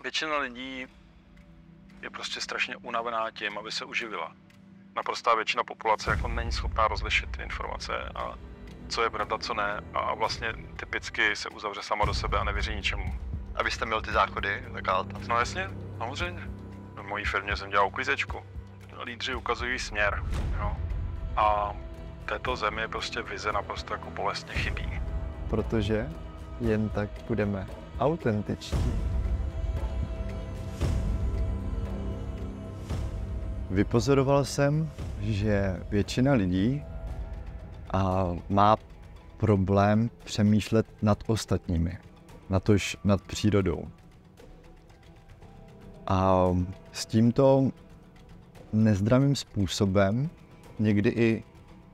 Většina lidí je prostě strašně unavená tím, aby se uživila. Naprostá většina populace jako není schopná rozlišit ty informace a co je pravda, co ne, a vlastně typicky se uzavře sama do sebe a nevěří ničemu. A vy jste měl ty záchody, taková ta... No jasně, samozřejmě. V mojí firmě jsem dělal uklízečku. Lídři ukazují směr, jo. A této zemi prostě vize naprosto jako bolestně chybí. Protože jen tak budeme autentiční. Vypozoroval jsem, že většina lidí má problém přemýšlet nad ostatními, natož nad přírodou. A s tímto nezdravým způsobem, někdy i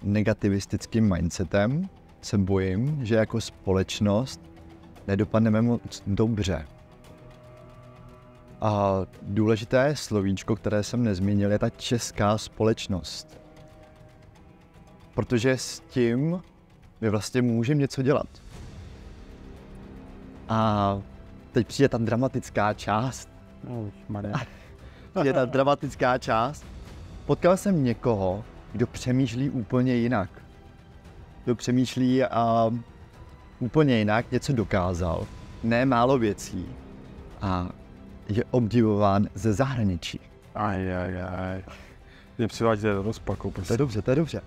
negativistickým mindsetem, se bojím, že jako společnost nedopadneme moc dobře. A důležité slovíčko, které jsem nezmínil, je ta česká společnost. Protože s tím my vlastně můžeme něco dělat. A teď přijde ta dramatická část. Je ta dramatická část. Potkal jsem někoho, kdo přemýšlí úplně jinak. Kdo přemýšlí úplně jinak, něco dokázal. Ne málo věcí. A je obdivován ze zahraničí. Mě přivádíte do rozpaku. Prostě. To je dobře.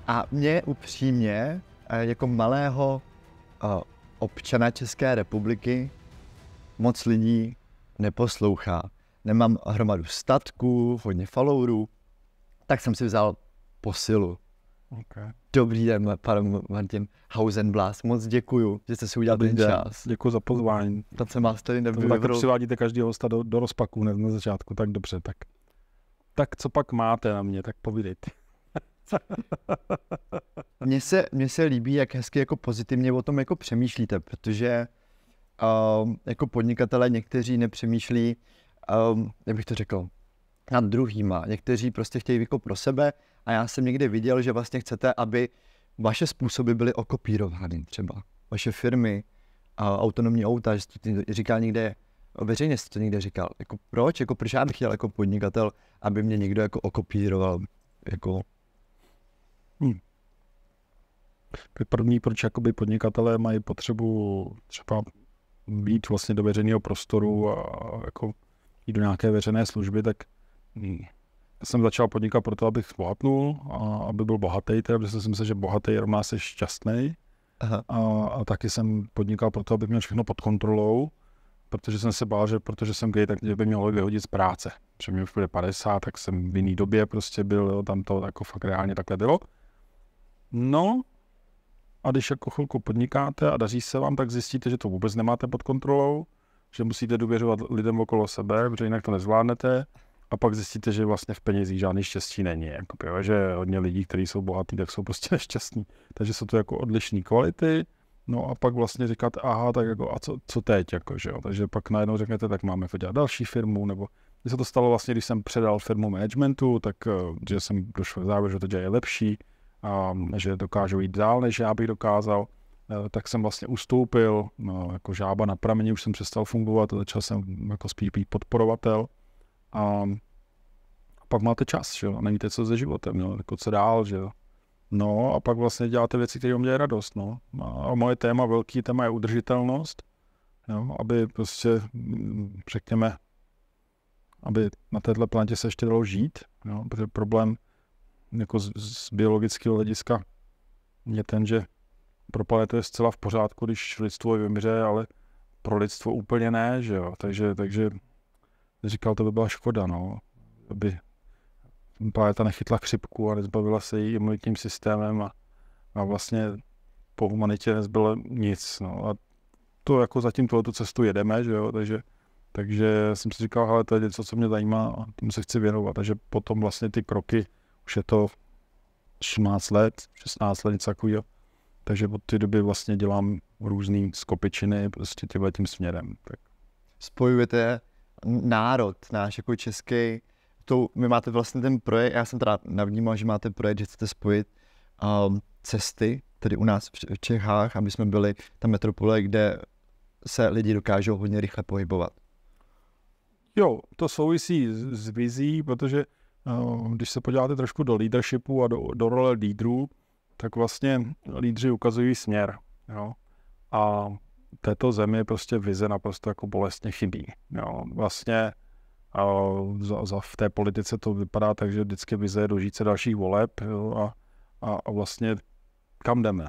A mě upřímně, jako malého občana České republiky, moc lidí neposlouchá. Nemám hromadu statků, hodně followerů, tak jsem si vzal posilu. Okay. Dobrý den, pan Martin Hausenblas, moc děkuju, že jste si udělal ten čas. Děkuji za pozvání. Tam se vás tady nebylo. Tak přivádíte každého hosta do rozpaků na začátku, tak dobře. Tak co pak máte na mě, tak povídejte. Mně se líbí, jak hezky jako pozitivně o tom jako přemýšlíte, protože jako podnikatelé někteří nepřemýšlí, jak bych to řekl, nad druhýma. Někteří prostě chtějí jako pro sebe a já jsem někde viděl, že vlastně chcete, aby vaše způsoby byly okopírovány třeba. Vaše firmy, autonomní auta, že to říkal někde, veřejně jste to někde říkal. Jako proč? Jako proč já bych chtěl jako podnikatel, aby mě někdo jako okopíroval? Jako... První, proč jakoby podnikatelé mají potřebu třeba být vlastně do veřejného prostoru a jako jít do nějaké veřejné služby, tak já jsem začal podnikat proto, abych bohatnul a aby byl bohatý, protože jsem si myslel, že bohatý rovná se šťastný. A taky jsem podnikal proto, abych měl všechno pod kontrolou, protože jsem se bál, že protože jsem gay, tak mě by mělo vyhodit z práce. Protože mě už bude 50, tak jsem v jiný době prostě byl, jo, tam to jako fakt reálně takhle bylo. No, a když jako chvilku podnikáte a daří se vám, tak zjistíte, že to vůbec nemáte pod kontrolou, že musíte důvěřovat lidem okolo sebe, protože jinak to nezvládnete. A pak zjistíte, že vlastně v penězích žádný štěstí není. Jako, že hodně lidí, kteří jsou bohatí, tak jsou prostě nešťastní. Takže jsou to jako odlišné kvality. No a pak vlastně říkat, aha, tak jako, a co teď? Jako, že jo? Takže pak najednou řeknete, tak máme dělat další firmu, nebo když se to stalo vlastně, když jsem předal firmu managementu, tak že jsem došel k závěru, že to dělají lepší a že dokážou jít dál, než já bych dokázal. Tak jsem vlastně ustoupil, no, jako žába na prameni, už jsem přestal fungovat a začal jsem jako spíš být podporovatel. A pak máte čas, že jo, nevíte, co se životem, jo, jako co dál, že jo. No a pak vlastně děláte věci, které vám dělají radost, no. A moje velký téma je udržitelnost, jo, aby prostě, řekněme, aby na této planetě se ještě dalo žít, jo, protože problém jako z biologického hlediska je ten, že pro planetu je zcela v pořádku, když lidstvo vymře, ale pro lidstvo úplně ne, že jo, takže říkal, to by byla škoda, no, aby planeta nechytla chřipku a nezbavila se jí imunitním systémem a vlastně po humanitě nezbylo nic, no, a to jako zatím tu cestu jedeme, že jo, takže jsem si říkal, hele, to je něco, co mě zajímá a tím se chci věnovat, takže potom vlastně ty kroky, už je to 16 let, něco takového, takže od té doby vlastně dělám různý skopičiny prostě tím směrem. Tak. Spojujete národ náš jako český, vy máte vlastně ten projekt, já jsem teda navnímal, že máte projekt, že chcete spojit cesty, tedy u nás v Čechách, aby jsme byli ta metropole, kde se lidi dokážou hodně rychle pohybovat. Jo, to souvisí s vizí, protože když se podíváte trošku do leadershipu a do role lídrů, tak vlastně lídři ukazují směr. Jo? A této zemi prostě vize naprosto jako bolestně chybí. Jo? Vlastně v té politice to vypadá tak, že vždycky vize je dožít se dalších voleb, jo? A vlastně kam jdeme?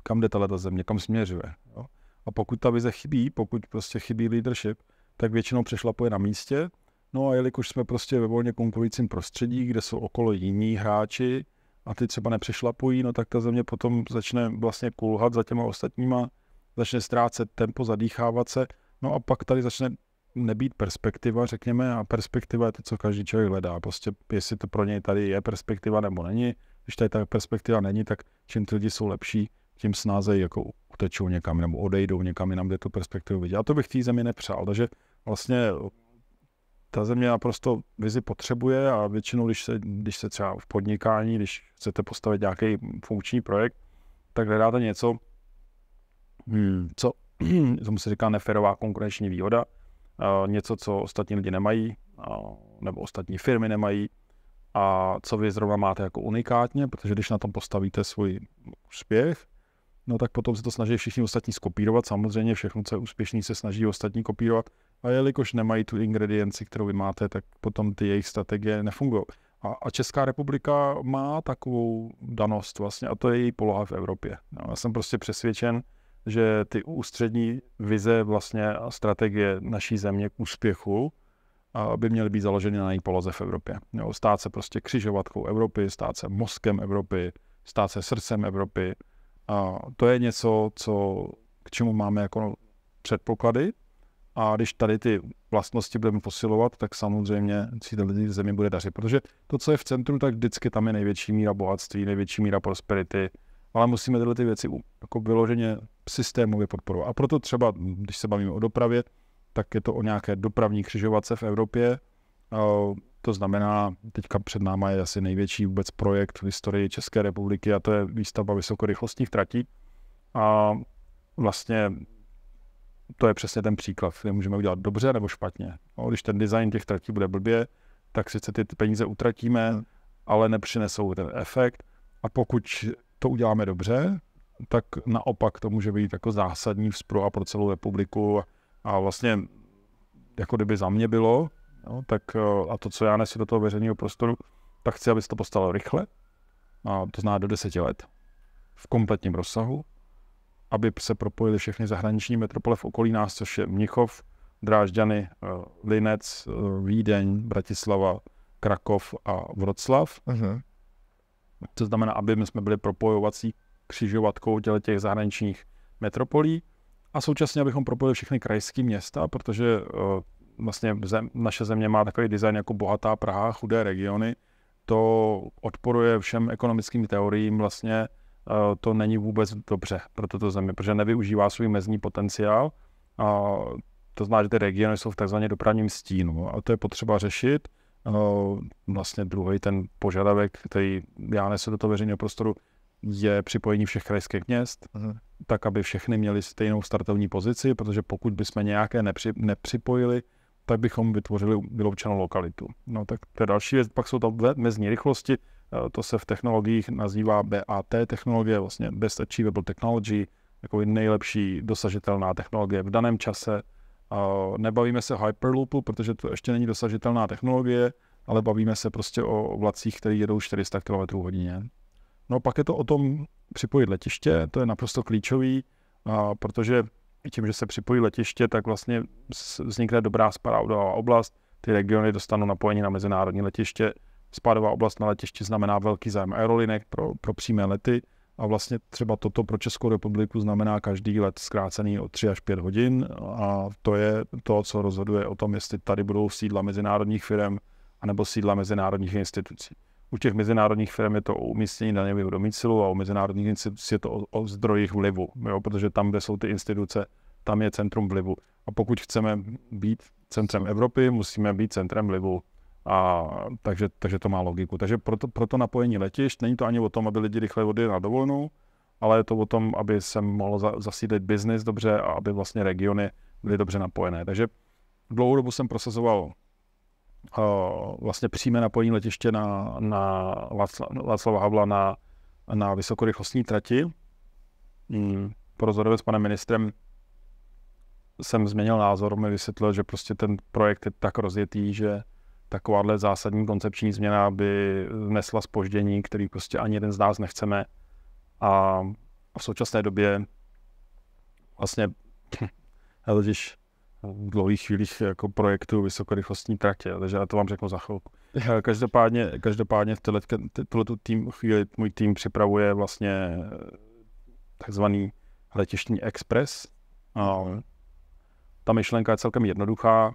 Kam jde tato země? Kam směřuje? Jo? A pokud ta vize chybí, pokud prostě chybí leadership, tak většinou přešlapuje na místě. No a jelikož jsme prostě ve volně konkurujícím prostředí, kde jsou okolo jiní hráči a ty třeba nepřešlapují, no tak ta země potom začne vlastně kulhat za těma ostatníma, začne ztrácet tempo, zadýchávat se, no a pak tady začne nebýt perspektiva, řekněme, a perspektiva je to, co každý člověk hledá. Prostě jestli to pro něj tady je perspektiva nebo není. Když tady ta perspektiva není, tak čím ty lidi jsou lepší, tím snáze jako utečou někam nebo odejdou někam jinam, kde tu perspektivu vidí. A to bych té zemi nepřál. Takže vlastně ta země naprosto vizi potřebuje a většinou, když se třeba v podnikání, když chcete postavit nějaký funkční projekt, tak hledáte něco, co tomu se říká neférová konkurenční výhoda, něco, co ostatní lidi nemají, nebo ostatní firmy nemají, a co vy zrovna máte jako unikátně, protože když na tom postavíte svůj úspěch, no tak potom se to snaží všichni ostatní skopírovat. Samozřejmě všechno, co je úspěšný, se snaží ostatní kopírovat. A jelikož nemají tu ingredienci, kterou vy máte, tak potom ty jejich strategie nefungují. A Česká republika má takovou danost vlastně, a to je její poloha v Evropě. No, já jsem prostě přesvědčen, že ty ústřední vize vlastně a strategie naší země k úspěchu by měly být založeny na její poloze v Evropě. Jo, stát se prostě křižovatkou Evropy, stát se mozkem Evropy, stát se srdcem Evropy. A to je něco, k čemu máme jako předpoklady. A když tady ty vlastnosti budeme posilovat, tak samozřejmě si ty zemi bude dařit. Protože to, co je v centru, tak vždycky tam je největší míra bohatství, největší míra prosperity. Ale musíme tyhle ty věci jako vyloženě systémově podporovat. A proto třeba, když se bavíme o dopravě, tak je to o nějaké dopravní křižovatce v Evropě. To znamená, teďka před náma je asi největší vůbec projekt v historii České republiky a to je výstavba vysokorychlostních tratí. A vlastně to je přesně ten příklad, kde můžeme udělat dobře nebo špatně. Když ten design těch tratí bude blbě, tak sice ty peníze utratíme, ale nepřinesou ten efekt. A pokud to uděláme dobře, tak naopak to může být jako zásadní vzpruha pro celou republiku. A vlastně, jako kdyby za mě bylo, no, tak a to, co já nesu do toho veřejného prostoru, tak chci, aby se to postavilo rychle, a to znamená do 10 let, v kompletním rozsahu, aby se propojily všechny zahraniční metropole v okolí nás, což je Mnichov, Drážďany, Linec, Vídeň, Bratislava, Krakov a Vroclav. Uh-huh. To znamená, aby my jsme byli propojovací křižovatkou těch zahraničních metropolí a současně, abychom propojili všechny krajské města, protože vlastně naše země má takový design jako bohatá Praha, chudé regiony. To odporuje všem ekonomickým teoriím, vlastně to není vůbec dobře pro tuto zemi, protože nevyužívá svůj mezní potenciál. A to znamená, že ty regiony jsou v takzvaně dopravním stínu a to je potřeba řešit. Vlastně druhý ten požadavek, který já nesu do toho veřejného prostoru, je připojení všech krajských měst, tak aby všechny měly stejnou startovní pozici, protože pokud bychom nějaké nepřipojili, tak bychom vytvořili vyloučenou lokalitu. No tak to je další věc, pak jsou to mezní rychlosti, to se v technologiích nazývá BAT technologie, vlastně Best Achievable Technology, jako nejlepší dosažitelná technologie v daném čase. Nebavíme se o Hyperloopu, protože to ještě není dosažitelná technologie, ale bavíme se prostě o vlacích, které jedou 400 km/h. No pak je to o tom připojit letiště, to je naprosto klíčový, protože tím, že se připojí letiště, tak vlastně vznikne dobrá spádová oblast, ty regiony dostanou napojení na mezinárodní letiště, spádová oblast na letišti znamená velký zájem aerolinek pro přímé lety a vlastně třeba toto pro Českou republiku znamená každý let zkrácený o 3 až 5 hodin a to je to, co rozhoduje o tom, jestli tady budou sídla mezinárodních firm anebo sídla mezinárodních institucí. U těch mezinárodních firm je to o umístění daňového domicilu a u mezinárodních institucí je to o zdrojích vlivu, jo? Protože tam, kde jsou ty instituce, tam je centrum vlivu. A pokud chceme být centrem Evropy, musíme být centrem vlivu. Takže to má logiku. Takže proto napojení letišť, není to ani o tom, aby lidi rychle odjeli na dovolenou, ale je to o tom, aby se mohlo zasídlit biznis dobře a aby vlastně regiony byly dobře napojené. Takže Dlouhou dobu jsem prosazoval vlastně přímé napojení letiště na Václava Havla na vysokorychlostní trati. Po rozhovoru s panem ministrem jsem změnil názor, mi vysvětlil, že prostě ten projekt je tak rozjetý, že takováhle zásadní koncepční změna by nesla zpoždění, který prostě ani jeden z nás nechceme. A v současné době vlastně totiž v dlouhých chvílích jako projektu vysokorychlostní tratě, takže já to vám řeknu za chvilku. Každopádně v této chvíli můj tým připravuje vlastně takzvaný letištní expres. Ta myšlenka je celkem jednoduchá.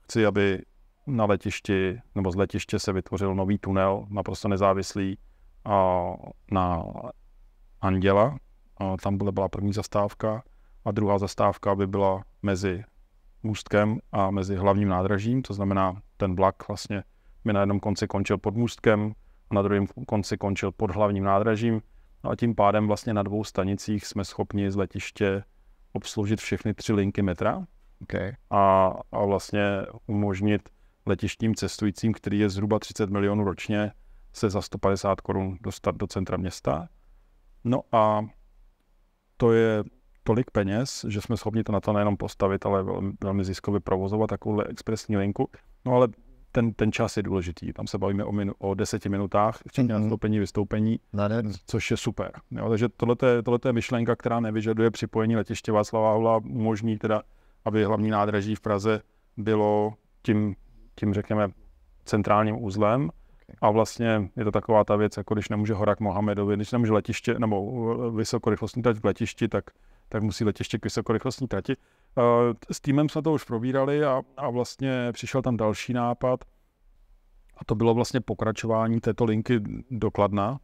Chci, aby na letišti nebo z letiště se vytvořil nový tunel, naprosto nezávislý na Anděla. Tam byla první zastávka a druhá zastávka by byla mezi Můstkem a mezi hlavním nádražím, to znamená ten vlak vlastně by na jednom konci končil pod Můstkem a na druhém konci končil pod hlavním nádražím. A tím pádem vlastně na 2 stanicích jsme schopni z letiště obsloužit všechny 3 linky metra a vlastně umožnit letištním cestujícím, který je zhruba 30 milionů ročně, se za 150 korun dostat do centra města. No a to je tolik peněz, že jsme schopni to na to nejenom postavit, ale velmi ziskově provozovat takovou expresní linku. No ale ten čas je důležitý. Tam se bavíme o 10 minutách, včetně nastoupení, vystoupení, což je super. Jo, takže tohle je myšlenka, která nevyžaduje připojení letiště Václava Havla, umožní teda, aby hlavní nádraží v Praze bylo tím řekněme centrálním uzlem. A vlastně je to taková ta věc, jako když nemůže Horák Mohamedovi, když nemůže letiště nebo vysokorychlostní trať v letišti, tak musí letiště k vysokorychlostní trati. S týmem jsme to už probírali a vlastně přišel tam další nápad a to bylo vlastně pokračování této linky do Kladna,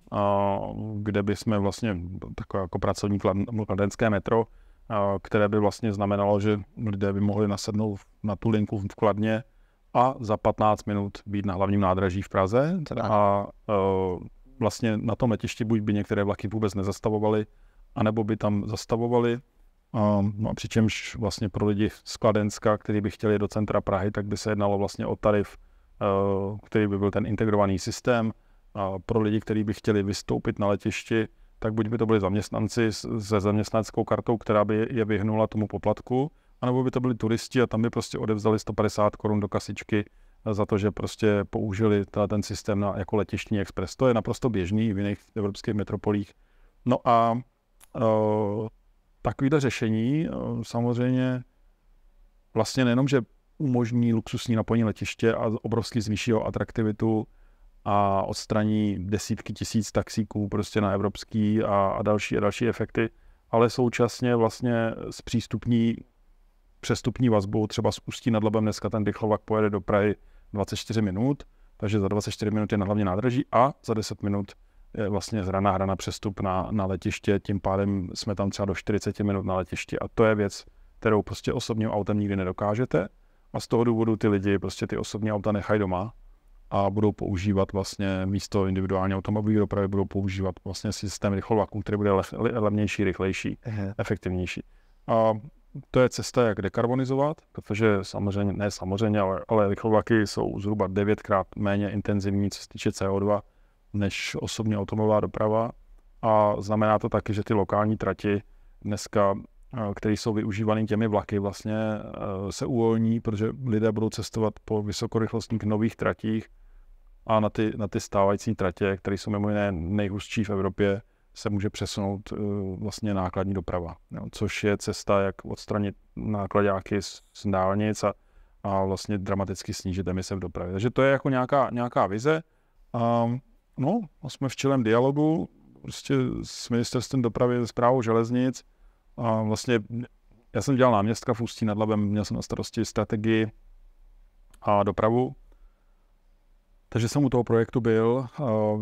kde by jsme vlastně takové jako pracovní kladenské metro, které by vlastně znamenalo, že lidé by mohli nasednout na tu linku v Kladně a za 15 minut být na hlavním nádraží v Praze a vlastně na tom letišti buď by některé vlaky vůbec nezastavovaly, anebo by tam zastavovali. No a přičemž vlastně pro lidi z Kladenska, kteří by chtěli do centra Prahy, tak by se jednalo vlastně o tarif, který by byl ten integrovaný systém. Pro lidi, kteří by chtěli vystoupit na letišti, tak buď by to byli zaměstnanci se zaměstnaneckou kartou, která by je vyhnula tomu poplatku, anebo by to byli turisti a tam by prostě odevzdali 150 korun do kasičky za to, že prostě použili ten systém jako letištní expres. To je naprosto běžný v jiných evropských metropolích. No a takovýhle řešení samozřejmě vlastně nejenom, že umožní luxusní napojení letiště a obrovsky zvýší jeho atraktivitu a odstraní desítky tisíc taxíků prostě na evropský a další efekty, ale současně vlastně zpřístupní přestupní vazbou, třeba z Ústí nad Labem dneska ten rychlovlak pojede do Prahy 24 minut, takže za 24 minut je na hlavní nádraží a za 10 minut je vlastně hra na přestup na letiště, tím pádem jsme tam třeba do 40 minut na letišti a to je věc, kterou prostě osobním autem nikdy nedokážete a z toho důvodu ty lidi prostě ty osobní auta nechají doma a budou používat vlastně místo individuální automobilové dopravy budou používat vlastně systém rychlovlaků, který bude levnější, rychlejší, efektivnější. A to je cesta, jak dekarbonizovat, protože samozřejmě, ale rychlovlaky jsou zhruba 9krát méně intenzivní, co se týče CO2, než osobní automobilová doprava. A znamená to taky, že ty lokální trati dneska, které jsou využívané těmi vlaky, vlastně se uvolní, protože lidé budou cestovat po vysokorychlostních nových tratích a na ty stávající tratě, které jsou mimo jiné nejhustší v Evropě, se může přesunout vlastně nákladní doprava, což je cesta, jak odstranit nákladáky z dálnic a vlastně dramaticky snížit emise v dopravě. Takže to je jako nějaká vize. No, jsme v čilém dialogu prostě s ministerstvem dopravy, se správou železnic. A vlastně já jsem dělal náměstka v Ústí nad Labem, měl jsem na starosti strategii a dopravu. Takže jsem u toho projektu byl,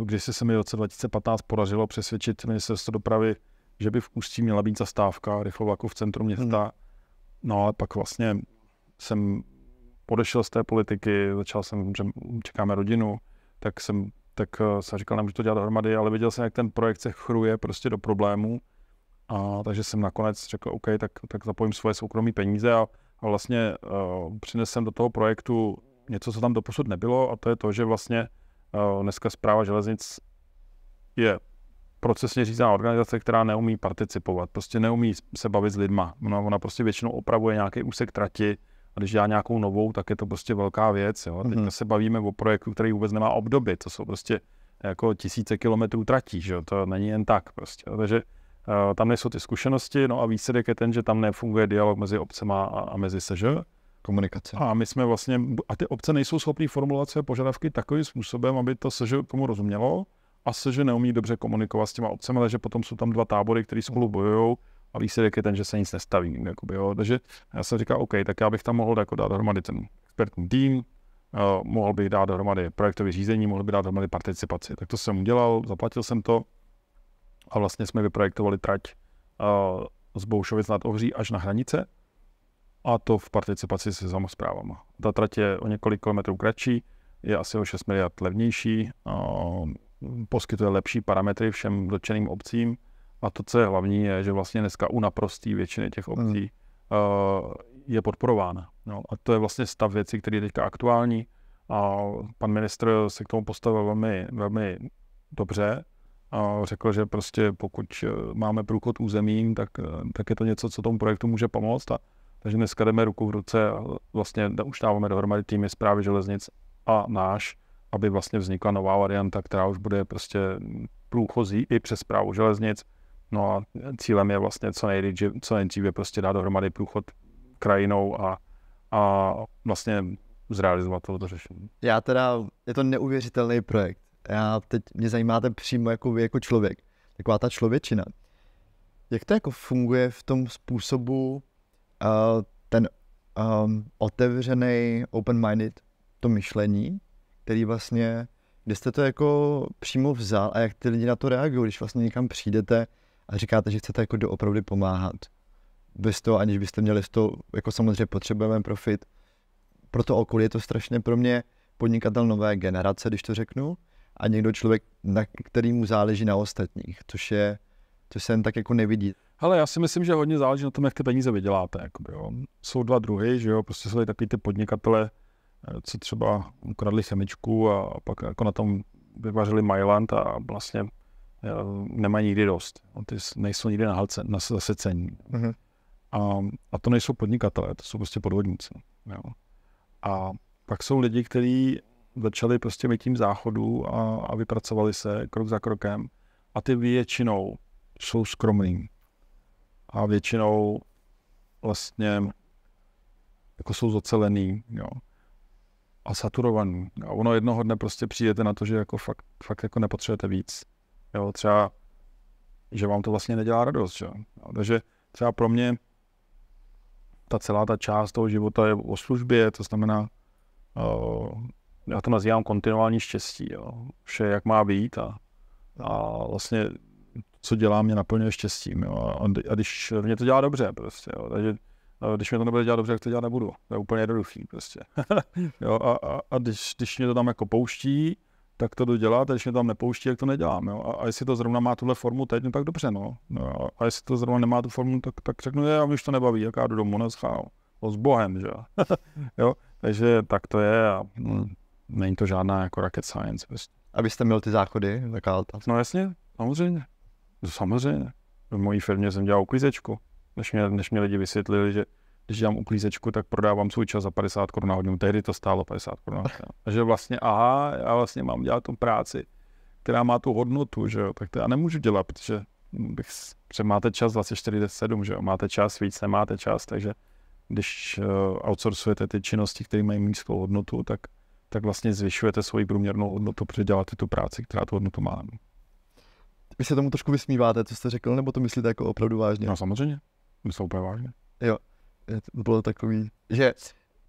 když se mi v roce 2015 podařilo přesvědčit ministerstvo dopravy, že by v Ústí měla být zastávka rychlovlaku v centru města. No ale pak vlastně jsem odešel z té politiky, začal jsem, že čekáme rodinu, tak jsem říkal, nemůžu to dělat dohromady, ale viděl jsem, jak ten projekt se chruje prostě do problémů. Takže jsem nakonec řekl, OK, tak zapojím svoje soukromé peníze a a vlastně přinesem do toho projektu něco, co tam doposud nebylo, a to je to, že vlastně dneska Správa železnic je procesně řízená organizace, která neumí participovat, prostě neumí se bavit s lidma. Ona prostě většinou opravuje nějaký úsek trati, a když dělá nějakou novou, tak je to prostě velká věc. Jo. Teďka se bavíme o projektu, který vůbec nemá obdoby, to jsou prostě jako tisíce kilometrů tratí, že jo. To není jen tak prostě. Takže tam nejsou ty zkušenosti, no a výsledek je ten, že tam nefunguje dialog mezi obcema a mezi SŽ. Komunikace. A my jsme vlastně, a ty obce nejsou schopný formulovat své požadavky takovým způsobem, aby to SŽ tomu rozumělo, a SŽ neumí dobře komunikovat s těma obcemi, ale že potom jsou tam dva tábory, které spolu bojujou, a výsledek je ten, že se nic nestaví. Jakoby, jo. Takže já jsem říkal, OK, tak já bych tam mohl jako dát dohromady ten expertní tým, mohl bych dát dohromady projektové řízení, mohl bych dát dohromady participaci. Tak to jsem udělal, zaplatil jsem to a vlastně jsme vyprojektovali trať z Boušovic nad Ohří až na hranice, a to v participaci se samosprávama. Ta trať je o několik kilometrů kratší, je asi o 6 miliard levnější, poskytuje lepší parametry všem dotčeným obcím, a to, co je hlavní, je, že vlastně dneska u naprostý většiny těch obcí je podporována. No, a to je vlastně stav věcí, který je teďka aktuální, a pan ministr se k tomu postavil velmi, velmi dobře a řekl, že prostě pokud máme průchod územím, tak je to něco, co tomu projektu může pomoct. Takže dneska jdeme ruku v ruce a vlastně už dáváme dohromady týmy Správy železnic a náš, aby vlastně vznikla nová varianta, která už bude prostě průchozí i přes Správu železnic. No a cílem je vlastně co nejdříve prostě dát dohromady průchod krajinou a vlastně zrealizovat tohoto řešení. Já teda, je to neuvěřitelný projekt. Mě zajímáte přímo jako vy, jako člověk. Taková ta člověčina. Jak to jako funguje v tom způsobu ten otevřený, open-minded, to myšlení, který vlastně, kde jste to jako přímo vzal a jak ty lidi na to reagují, když vlastně někam přijdete a říkáte, že chcete jako doopravdy pomáhat. Bez toho, aniž byste měli z toho, jako samozřejmě potřebujeme profit. Pro to okolí je to strašně pro mě podnikatel nové generace, když to řeknu, a někdo člověk, na kterýmu záleží na ostatních, což se jen tak jako nevidí. Ale já si myslím, že hodně záleží na tom, jak ty peníze vyděláte. Jakoby, jo. Jsou dva druhy, že jo, prostě jsou takový ty podnikatele, co třeba ukradli chemičku a pak jako na tom vyvařili Mailand a vlastně nemají nikdy dost. Ty nejsou nikdy na zasecení. Mm-hmm. A to nejsou podnikatelé, to jsou prostě podvodníci. Jo. A pak jsou lidi, kteří začali prostě mít tím záchodu a vypracovali se krok za krokem, a ty většinou jsou skromný a většinou vlastně jako jsou zocelený, jo, a saturovaný. A ono jednoho dne prostě přijdete na to, že jako fakt jako nepotřebujete víc. Jo, třeba, že vám to vlastně nedělá radost, že? Jo, takže třeba pro mě celá ta část toho života je o službě, to znamená, já to nazývám kontinuální štěstí, jo. Vše, jak má být, a vlastně co dělám, mě naplňuje štěstím, jo. A když mě to dělá dobře, prostě, jo. Takže když mě to nebude dělat dobře, tak to dělat nebudu. To je úplně jednoduchý, prostě. Jo, a když mě to tam jako pouští, tak to jdu dělat, a když mě to tam nepouští, tak to nedělám, jo. A jestli to zrovna má tuhle formu teď, no tak dobře, no. A jestli to zrovna nemá tu formu, tak řeknu, já mě už to nebaví, jak já jdu domů, neschál. S Bohem, že jo. Takže tak to je a není to žádná jako rocket science. Prostě. Abyste měl ty záchody, taká otázka. No jasně, samozřejmě. V mojí firmě jsem dělal uklízečku. Než mě lidi vysvětlili, že když dělám uklízečku, tak prodávám svůj čas za 50 Kč na hodinu. Tehdy to stálo 50 Kč na hodinu. Takže vlastně, já vlastně mám dělat tu práci, která má tu hodnotu, že jo. Tak to já nemůžu dělat, protože máte čas 24/7, že jo. Máte čas, víc nemáte čas, takže když outsourcujete ty činnosti, které mají nízkou hodnotu, tak vlastně zvyšujete svoji průměrnou hodnotu, protože děláte tu práci, která tu hodnotu má. Vy se tomu trošku vysmíváte, co jste řekl, nebo to myslíte jako opravdu vážně? No samozřejmě, myslím úplně vážně. Jo, to bylo takový, že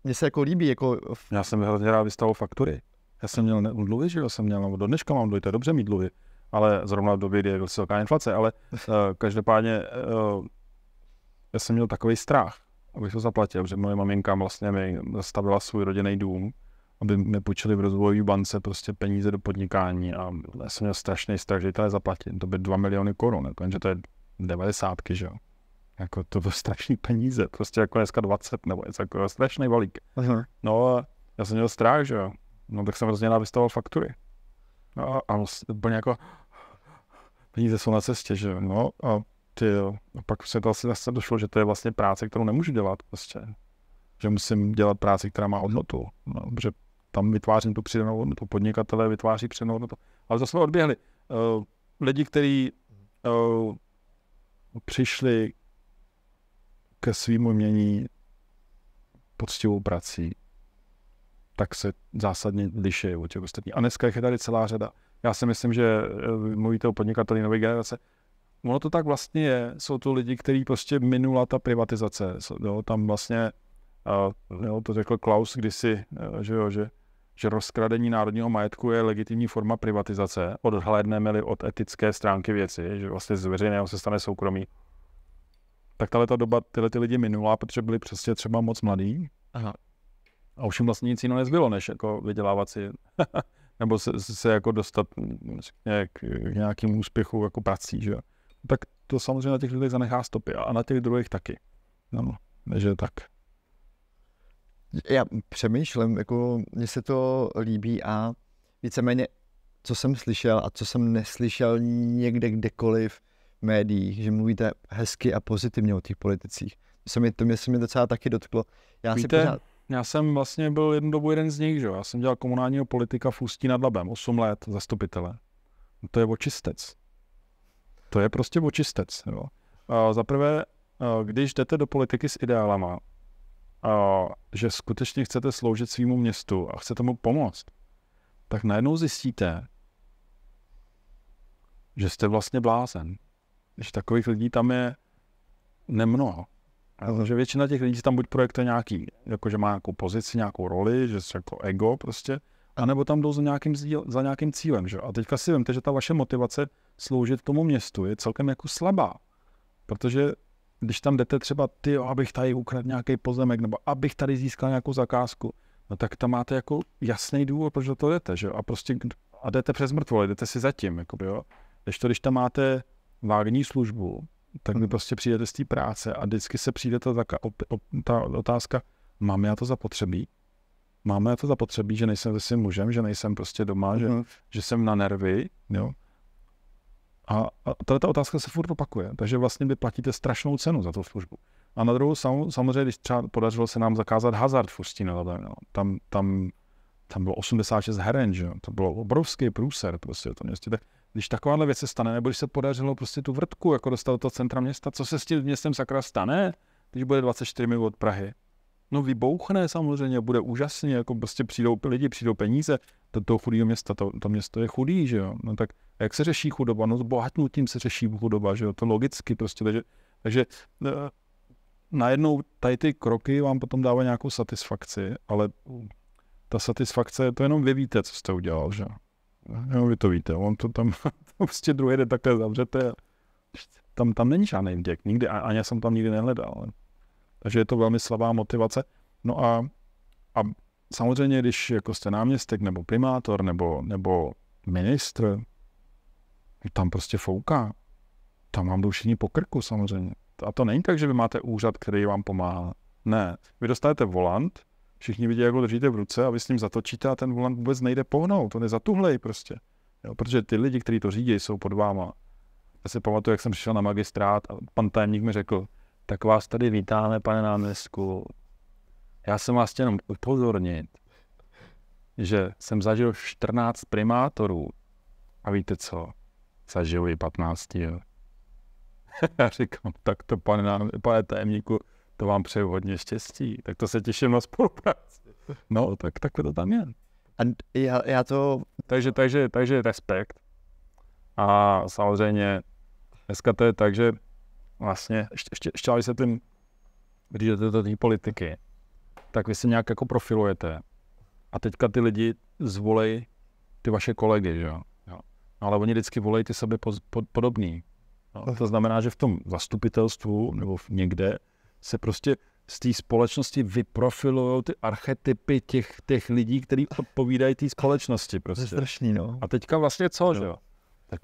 mně se jako líbí, jako... Já jsem hrozně rád vystavil faktury. Já jsem měl dluhy, že jo, do dneška mám dluhy, to je dobře mít dluhy, ale zrovna v době, kdy je vysoká inflace, ale každopádně já jsem měl takový strach, abych to zaplatil, protože moje maminka vlastně mi zastavila svůj rodinný dům, aby mi půjčili v rozvojové bance prostě peníze do podnikání, a já jsem měl strašný strach, že to je zaplatím. To by 2 miliony korun, jenže to je 90, že jo. Jako to strašný peníze, prostě jako dneska 20 nebo něco jako strašný balík. Aha. No a já jsem měl strach, že jo. No tak jsem hrozně vystavoval faktury. No a úplně jako peníze jsou na cestě, že jo. No a pak se to asi zase došlo, že to je vlastně práce, kterou nemůžu dělat prostě. Že musím dělat práci, která má hodnotu. No, protože tam vytvářím tu přidanou hodnotu, podnikatelé vytváří přidanou hodnotu. Ale to jsme odběhli. Lidi, kteří přišli ke svým umění poctivou prací, tak se zásadně liší od těch ostatních. A dneska je tady celá řada. Já si myslím, že mluvíte o podnikatelích nové generace. Ono to tak vlastně je. Jsou to lidi, kteří prostě minula ta privatizace. Jo, tam vlastně, to řekl Klaus kdysi, že rozkradení národního majetku je legitimní forma privatizace. Odhlédneme-li od etické stránky věci, že vlastně z veřejného se stane soukromí. Tak tato doba tyhle lidi minula, protože byli přesně třeba moc mladí. Aha. A už jim vlastně nic jiného nezbylo, než jako vydělávat si, nebo se jako dostat k nějakým úspěchu jako prací, že jo. Tak to samozřejmě na těch lidech zanechá stopy a na těch druhých taky. No, takže tak. Já přemýšlím, jako mně se to líbí a víceméně, co jsem slyšel a co jsem neslyšel někde kdekoliv v médiích, že mluvíte hezky a pozitivně o těch politicích. To mě se mě docela taky dotklo. Já jsem vlastně byl jednu dobu jeden z nich, že jo. Já jsem dělal komunálního politika v Ústí nad Labem, 8 let zastupitele. To je očistec. To je prostě očistec, jo. Zaprvé, když jdete do politiky s ideálama, že skutečně chcete sloužit svýmu městu a chcete mu pomoct, tak najednou zjistíte, že jste vlastně blázen. Že takových lidí tam je nemnoho. Že většina těch lidí tam buď projektuje nějaký, jakože má nějakou pozici, nějakou roli, že jsou jako ego prostě, anebo tam jdou za nějakým cílem. Že? A teďka si vemte, že ta vaše motivace sloužit tomu městu je celkem jako slabá. Protože když tam jdete třeba abych tady ukradl nějaký pozemek, nebo abych tady získal nějakou zakázku, no tak tam máte jako jasný důvod, proč do toho jdete, že? A jdete přes mrtvole, jdete si zatím, jakoby, jo. Když tam máte vágní službu, tak vy prostě přijdete z té práce a vždycky se přijde ta otázka, mám já to zapotřebí? Máme já to zapotřebí, že nejsem se svým mužem, že nejsem prostě doma, že jsem na nervy, jo. A ta otázka se furt opakuje, takže vlastně vy platíte strašnou cenu za tu službu. A na druhou samozřejmě, když třeba podařilo se nám zakázat hazard v Ústí nad Labem, tam bylo 86 heren, že? To bylo obrovský průser, prostě to městě. Tak když takováhle věc se stane, nebo když se podařilo prostě tu vrtku jako dostat do toho centra města, co se s tím městem sakra stane, když bude 24 minut od Prahy? No vybouchne samozřejmě, bude úžasně, jako prostě přijdou peníze do toho chudého města, to město je chudý, že jo. No tak jak se řeší chudoba? No s bohatnutím se řeší chudoba, že jo, to logicky prostě, takže najednou tady ty kroky vám potom dávají nějakou satisfakci, ale ta satisfakce, to jenom vy víte, co jste udělal, že jo. No, vy to víte, on to tam prostě druhý den takhle zavřete, tam není žádný vděk, nikdy, ani já jsem tam nikdy nehledal. Takže je to velmi slabá motivace. No a samozřejmě, když jako jste náměstek, nebo primátor, nebo ministr, tam prostě fouká. Tam vám jdou všichni po krku samozřejmě. A to není tak, že vy máte úřad, který vám pomáhá. Ne. Vy dostanete volant, všichni vidí, jak ho držíte v ruce a vy s ním zatočíte a ten volant vůbec nejde pohnout. To nezatuhlej prostě. Jo, protože ty lidi, kteří to řídí, jsou pod váma. Já si pamatuju, jak jsem přišel na magistrát a pan tajemník mi řekl, tak vás tady vítáme, pane náměstku. Já jsem vás chtěl jenom upozornit, že jsem zažil 14 primátorů. A víte co? Zažil i 15. Jo. Já říkám, tak to, pane tajemníku, to vám přeju hodně štěstí. Tak to se těším na spolupráci. No, tak to tam je. A já to... Takže respekt. A samozřejmě dneska to je tak, že vlastně, ještě se tím, když jdete do té politiky, tak vy se nějak jako profilujete. A teďka ty lidi zvolej ty vaše kolegy, že jo. Ale oni vždycky volej ty sobě podobný. No, to znamená, že v tom zastupitelstvu nebo někde se prostě z té společnosti vyprofilujou ty archetypy těch lidí, kteří odpovídají té společnosti. Prostě. To je strašný, no. A teďka vlastně co, že jo?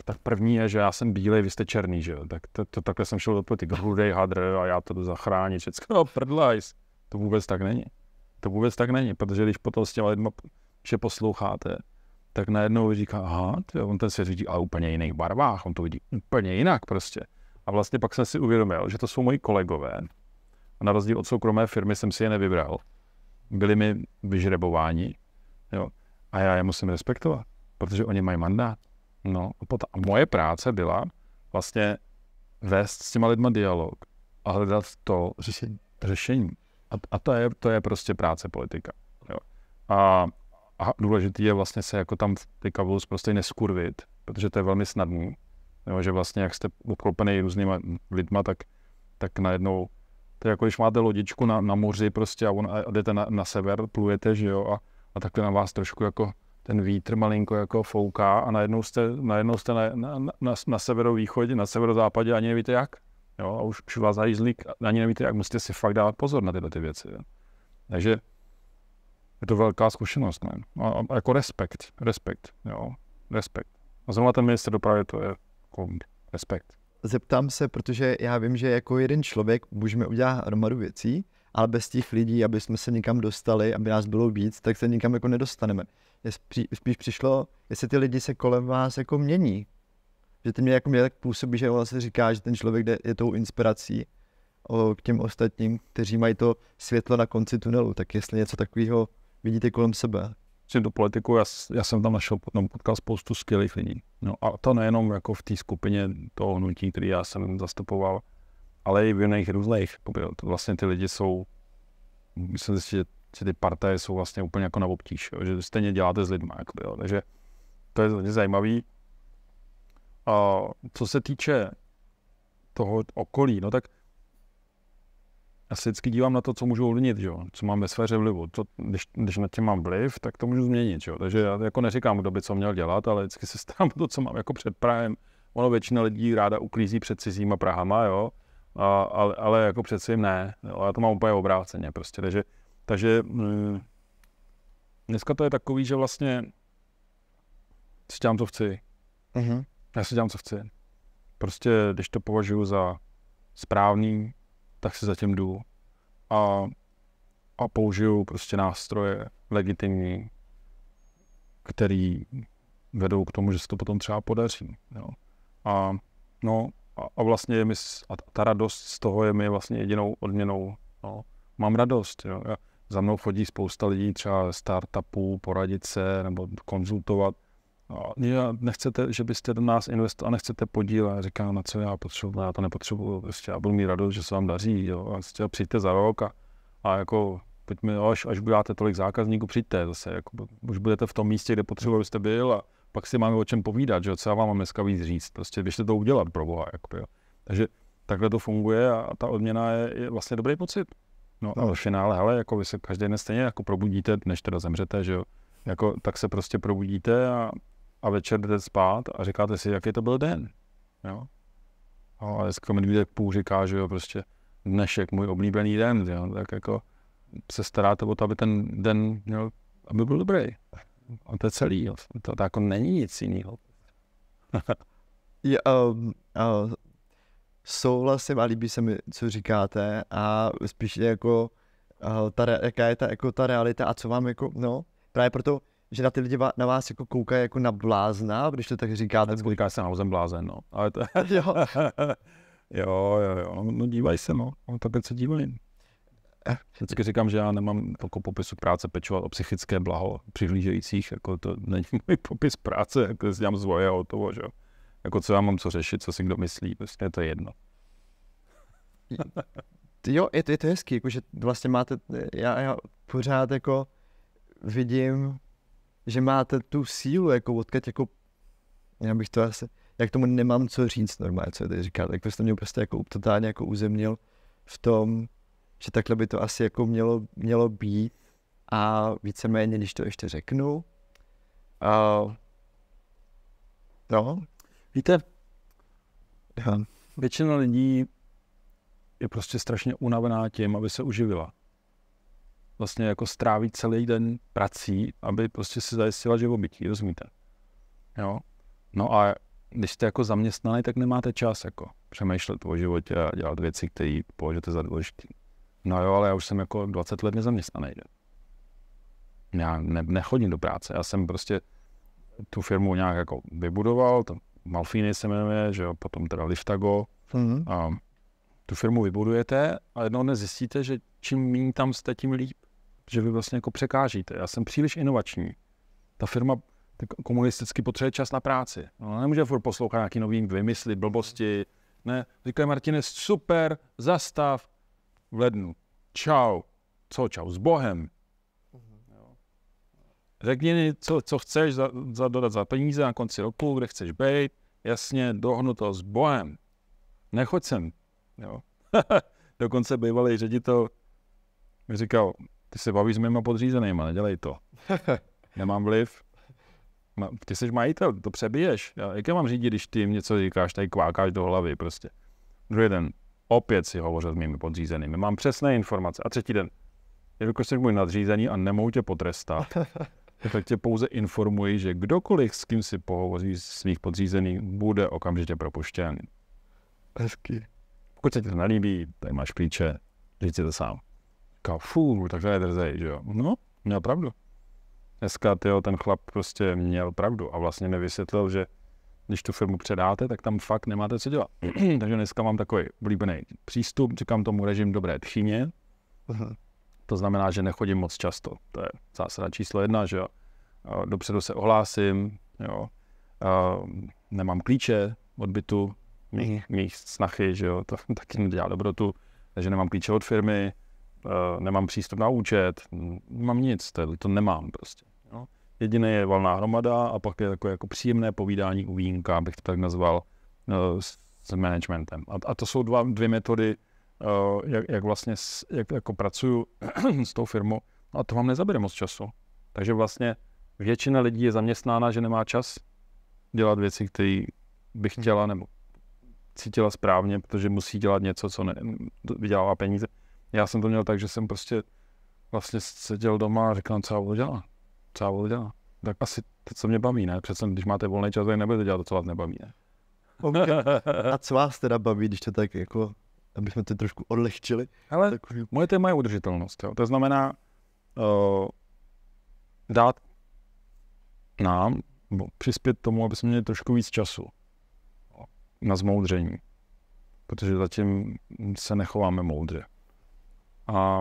tak první je, že já jsem bílej, vy jste černý, že jo. Tak takhle jsem šel do politiky, rudej hadr a já to jdu zachránit, všecko, no prdlajs. To vůbec tak není. To vůbec tak není, protože když potom s těma lidma vše posloucháte, tak najednou říká, aha, on ten svět vidí ale úplně jiných barvách, on to vidí úplně jinak prostě. A vlastně pak jsem si uvědomil, že to jsou moji kolegové. A na rozdíl od soukromé firmy jsem si je nevybral. Byli mi vyžrebováni, jo. A já je musím respektovat, protože oni mají mandát. No, a moje práce byla vlastně vést s těma lidma dialog a hledat to řešení. A to je prostě práce politika. Jo. A důležitý je vlastně se jako tam ty kavulus prostě neskurvit, protože to je velmi snadný. Jo, že vlastně jak jste obklopený různýma lidma, tak najednou to je jako když máte lodičku na moři prostě a jdete na sever, plujete, že jo, a takhle na vás trošku jako ten vítr malinko jako fouká a najednou jste na severovýchodě, na severozápadě ani nevíte jak. Jo, a už vás zajízlík, ani nevíte jak, musíte si fakt dávat pozor na tyhle ty věci. Jo. Takže je to velká zkušenost, ne? A jako respekt, jo, respekt. A zrovna ten ministr dopravy, to je jako respekt. Zeptám se, protože já vím, že jako jeden člověk můžeme udělat hromadu věcí, ale bez těch lidí, aby jsme se někam dostali, aby nás bylo víc, tak se nikam jako nedostaneme. Spíš přišlo, jestli ty lidi se kolem vás jako mění. Že ty mě jako mě tak působí, že vlastně říká, že ten člověk je tou inspirací k těm ostatním, kteří mají to světlo na konci tunelu. Tak jestli něco takového vidíte kolem sebe. Tu politiku, já jsem tam našel, potom potkal spoustu skvělých lidí. No a to nejenom jako v té skupině toho hnutí, který já jsem zastupoval, ale i v jiných různých. Vlastně ty lidi jsou, myslím si, že ty partaje jsou vlastně úplně jako na obtíž, jo, že stejně děláte s lidma. Jo, takže to je hodně zajímavý. A co se týče toho okolí, no tak já se vždycky dívám na to, co můžu ovlivnit, jo? Co mám ve sféře vlivu. Když na tím mám vliv, tak to můžu změnit. Jo? Takže já jako neříkám, kdo by co měl dělat, ale vždycky se starám o to, co mám jako před Prahem. Ono většina lidí ráda uklízí před cizíma Prahama, jo? Ale jako před svým ne. Jo? Já to mám úplně obráceně prostě. Takže dneska to je takový, že vlastně si dělám, co chci. Mhm. Já si dělám, co chci. Prostě, když to považuji za správný, tak si zatím jdu a použiju prostě nástroje legitimní, který vedou k tomu, že se to potom třeba podaří. Jo. A vlastně je ta radost z toho je mi vlastně jedinou odměnou. No. Mám radost. Jo. Za mnou chodí spousta lidí, třeba startupů, poradit se nebo konzultovat. Nechcete, že byste do nás investovali a nechcete podílet. A říkám, na co já potřebuji, já to nepotřebuji. Prostě já budu mít radost, že se vám daří. Jo. A přijďte za rok a jako pojďme, až budete tolik zákazníků, přijďte zase. Jako, už budete v tom místě, kde potřebuji, abyste byl a pak si máme o čem povídat, že co já vám mám dneska víc říct. Prostě běžte to udělat, pro boha. Jako, jo. Takže takhle to funguje a ta odměna je vlastně dobrý pocit. No a v finále, hele, jako vy se každý den stejně jako probudíte, než teda zemřete, že jo. Jako, tak se prostě probudíte a večer jdete spát a říkáte si, jaký to byl den. Jo? A dneska mi 2,5 říká, že jo, prostě dnešek, můj oblíbený den, jo? Tak jako se staráte o to, aby ten den měl, aby byl dobrý. A to je celý, jo. To jako není nic jiného. Souhlasím a líbí se mi, co říkáte a spíš jako jaká je ta realita a co vám jako, no, právě proto, že na ty lidi na vás jako koukají jako na blázna, když to tak říkáte. Tak říká se nahozen blázen, no. Ale to... jo. jo, no dívaj se, no. Takhle se dívají. Vždycky říkám, že já nemám jako popisu práce pečovat o psychické blaho přihlížejících, jako to není můj popis práce, jako si dělám zvoje a hotovo, že jo. Jako co já mám co řešit, co si kdo myslí, prostě to je jedno. Jo, je to hezký, jako že vlastně máte, já pořád jako vidím, že máte tu sílu, jako odkud, jako, já bych to asi, jak tomu nemám co říct normálně, co teď říkat, tak jste mě prostě jako totálně jako uzemnil v tom, že takhle by to asi jako mělo být a víceméně, když to ještě řeknu, no. Víte, většina lidí je prostě strašně unavená tím, aby se uživila. Vlastně jako stráví celý den prací, aby prostě si zajistila živobytí, rozumíte? Jo? No a když jste jako zaměstnaný, tak nemáte čas jako přemýšlet o životě a dělat věci, které považujete za důležité. No jo, ale já už jsem jako 20 let nezaměstnaný. Já nechodím do práce, já jsem prostě tu firmu nějak jako vybudoval, to Malfíny se jmenuje, že jo, potom teda Liftago. A tu firmu vybudujete a jednoho dne zjistíte, že čím méně tam jste, tím líp. Že vy vlastně jako překážíte. Já jsem příliš inovační. Ta firma komunisticky potřebuje čas na práci. No, nemůže furt poslouchat nějaký nový vymysly, blbosti. Ne, říkají Martine, super, zastav v lednu. Čau. Co čau? S Bohem. Řekni mi, co chceš dodat za peníze na konci roku, kde chceš být. Jasně, dohodnuto s Bohem. Nechoď sem. Jo. Dokonce bývalý ředitel mi říkal, ty se bavíš s mýma podřízenýma, nedělej to. Nemám vliv. Ty jsi majitel, to přebiješ. Jak já mám řídit, když ty jim něco říkáš, tady kvákáš do hlavy prostě. Druhý den opět si hovořil s mými podřízenými. Mám přesné informace. A třetí den, jelikož jsi můj nadřízený a nemohu tě potrestat, tak tě pouze informuji, že kdokoliv, s kým si pohovoří z svých podřízených, bude okamžitě propuštěn. Hezky. Pokud se ti to nelíbí, tady máš klíče, říct si to sám. Říkal, tak to je drzej, že jo. No, měl pravdu. Dneska ten chlap prostě měl pravdu a vlastně mi vysvětlil, že když tu firmu předáte, tak tam fakt nemáte co dělat. Takže dneska mám takový oblíbený přístup, říkám tomu režim dobré tchyně. To znamená, že nechodím moc často. To je zásada číslo 1, že jo. Dopředu se ohlásím, jo. Nemám klíče od bytu, mých snachy, že jo, to taky nedělá dobrotu. Takže nemám klíče od firmy, nemám přístup na účet, nemám nic, to nemám prostě. Jo. Jediné je valná hromada a pak je takové jako příjemné povídání u vínka, bych to tak nazval, s managementem. A to jsou dvě metody, jak vlastně jako pracuju s tou firmou, a to vám nezabere moc času. Takže vlastně většina lidí je zaměstnána, že nemá čas dělat věci, které bych chtěla nebo cítila správně, protože musí dělat něco, co vydělává peníze. Já jsem to měl tak, že jsem prostě vlastně seděl doma a říkal, co já budu dělat. Tak asi to, co mě baví, ne? Přece když máte volný čas, tak nebudete dělat to, co vás nebaví, ne? A co vás teda baví, když to tak jako, aby jsme to trošku odlehčili? Ale takový... moje téma je udržitelnost. Jo. To znamená dát nám, přispět tomu, aby jsme měli trošku víc času na zmoudření. Protože zatím se nechováme moudře. A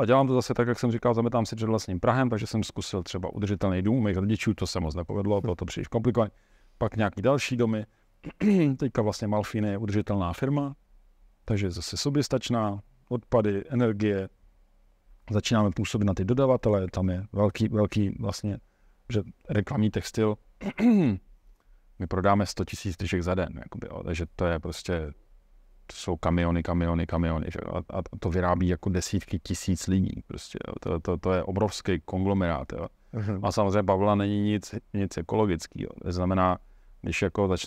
dělám to zase tak, jak jsem říkal, zametám si před vlastním prahem, takže jsem zkusil třeba udržitelný dům mých rodičů, to se moc nepovedlo, bylo to příliš komplikované. Pak nějaký další domy. Teďka vlastně Malfíny je udržitelná firma, takže zase soběstačná, odpady, energie. Začínáme působit na ty dodavatele, tam je velký vlastně, že reklamní textil. My prodáme 100 000 tyček za den, jakoby, takže to je prostě, to jsou kamiony, a to vyrábí jako desítky tisíc lidí, prostě, to je obrovský konglomerát, jo. A samozřejmě bavlna není nic ekologického, to znamená,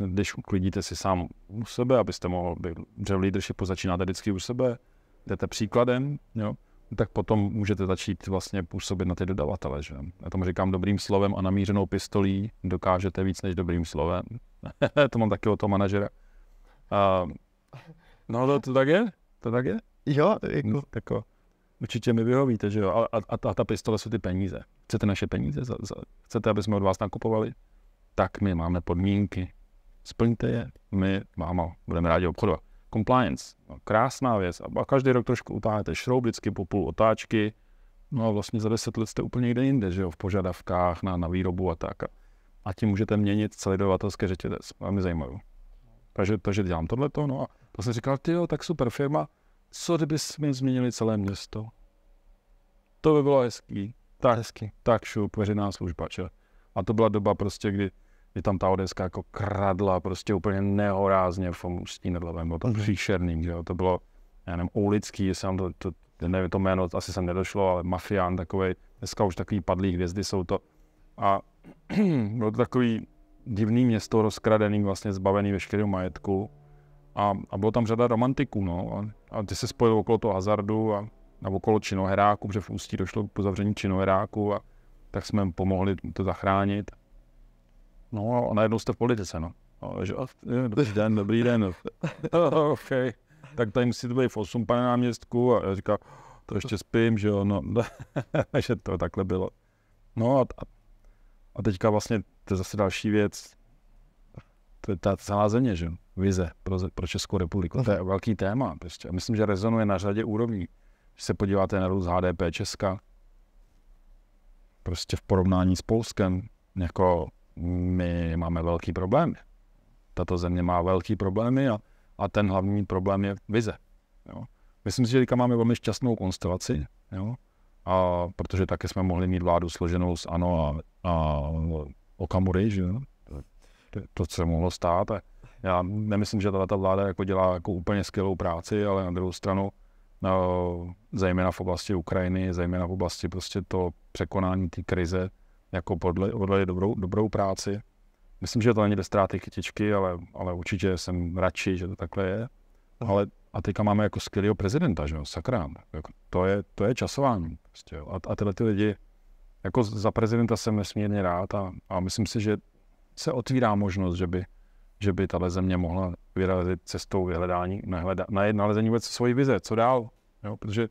když uklidíte si sám u sebe, abyste mohl být, že v leadershipu začínáte vždycky u sebe, jdete příkladem, jo, tak potom můžete začít vlastně působit na ty dodavatele, že? Já tomu říkám dobrým slovem a namířenou pistolí dokážete víc než dobrým slovem. To mám taky od toho manažera. No to tak je? To tak je? Jo, jako určitě mi vyhovíte, že jo? A ta pistole jsou ty peníze. Chcete naše peníze? Chcete, aby jsme od vás nakupovali? Tak my máme podmínky. Splňte je, my budeme rádi obchodovat. Compliance, krásná věc. A každý rok trošku utáhnete šroub, vždycky po půl otáčky. No a vlastně za 10 let jste úplně někde jinde, že jo, v požadavkách na výrobu a tak. A tím můžete měnit celý dodavatelský řetězec. Velmi zajímavé. Takže dělám tohleto, no a to jsem říkal, tyjo, tak super firma, co kdyby jsme změnili celé město? To by bylo hezký. Tak šup, veřejná služba, čo? A to byla doba prostě, kdy tam ta Odeska jako kradla prostě úplně nehorázně v Ústí nad Labem, bylo to příšerný, že jo, to bylo, já nevím, Oulický, jestli vám nevím to jméno, asi jsem nedošlo, ale mafián takovej, dneska už takový padlý hvězdy jsou to. A bylo to takový divný město, rozkradený, vlastně zbavený veškerého majetku a bylo tam řada romantiků, no, a ty se spojili okolo toho hazardu a okolo činoheráku, protože v Ústí došlo k uzavření činoheráku a tak jsme jim pomohli to zachránit. No a najednou jste v politice, no. No, že, dobrý den. OK. Tak tady musíte být v 8, pane náměstku. A já říkám, to ještě spím, že jo, no, že to takhle bylo. No a teďka vlastně, to je zase další věc, to je ta celá země, že jo, vize pro Českou republiku, to je velký téma, prostě. Myslím, že rezonuje na řadě úrovní. Když se podíváte na růst HDP Česka, prostě v porovnání s Polskem, jako my máme velký problémy. Tato země má velký problémy a ten hlavní problém je vize. Jo. Myslím si, že teďka máme velmi šťastnou konstelaci, jo, a protože taky jsme mohli mít vládu složenou z ANO a Okamury, že jo, to, co se mohlo stát. A já nemyslím, že ta vláda jako dělá jako úplně skvělou práci, ale na druhou stranu, zejména v oblasti Ukrajiny, zejména v oblasti prostě to překonání té krize, jako podle dobrou práci. Myslím, že to není bez ztráty kytičky, ale určitě jsem radši, že to takhle je. Ale a teďka máme jako skvělého prezidenta, že jo, sakra. Jako to je časování. Prostě, a tyhle ty lidi, jako za prezidenta jsem nesmírně rád a myslím si, že se otvírá možnost, že by tahle země mohla vyrazit cestou vyhledání, nalezení vůbec svojí vize, co dál. Jo? Protože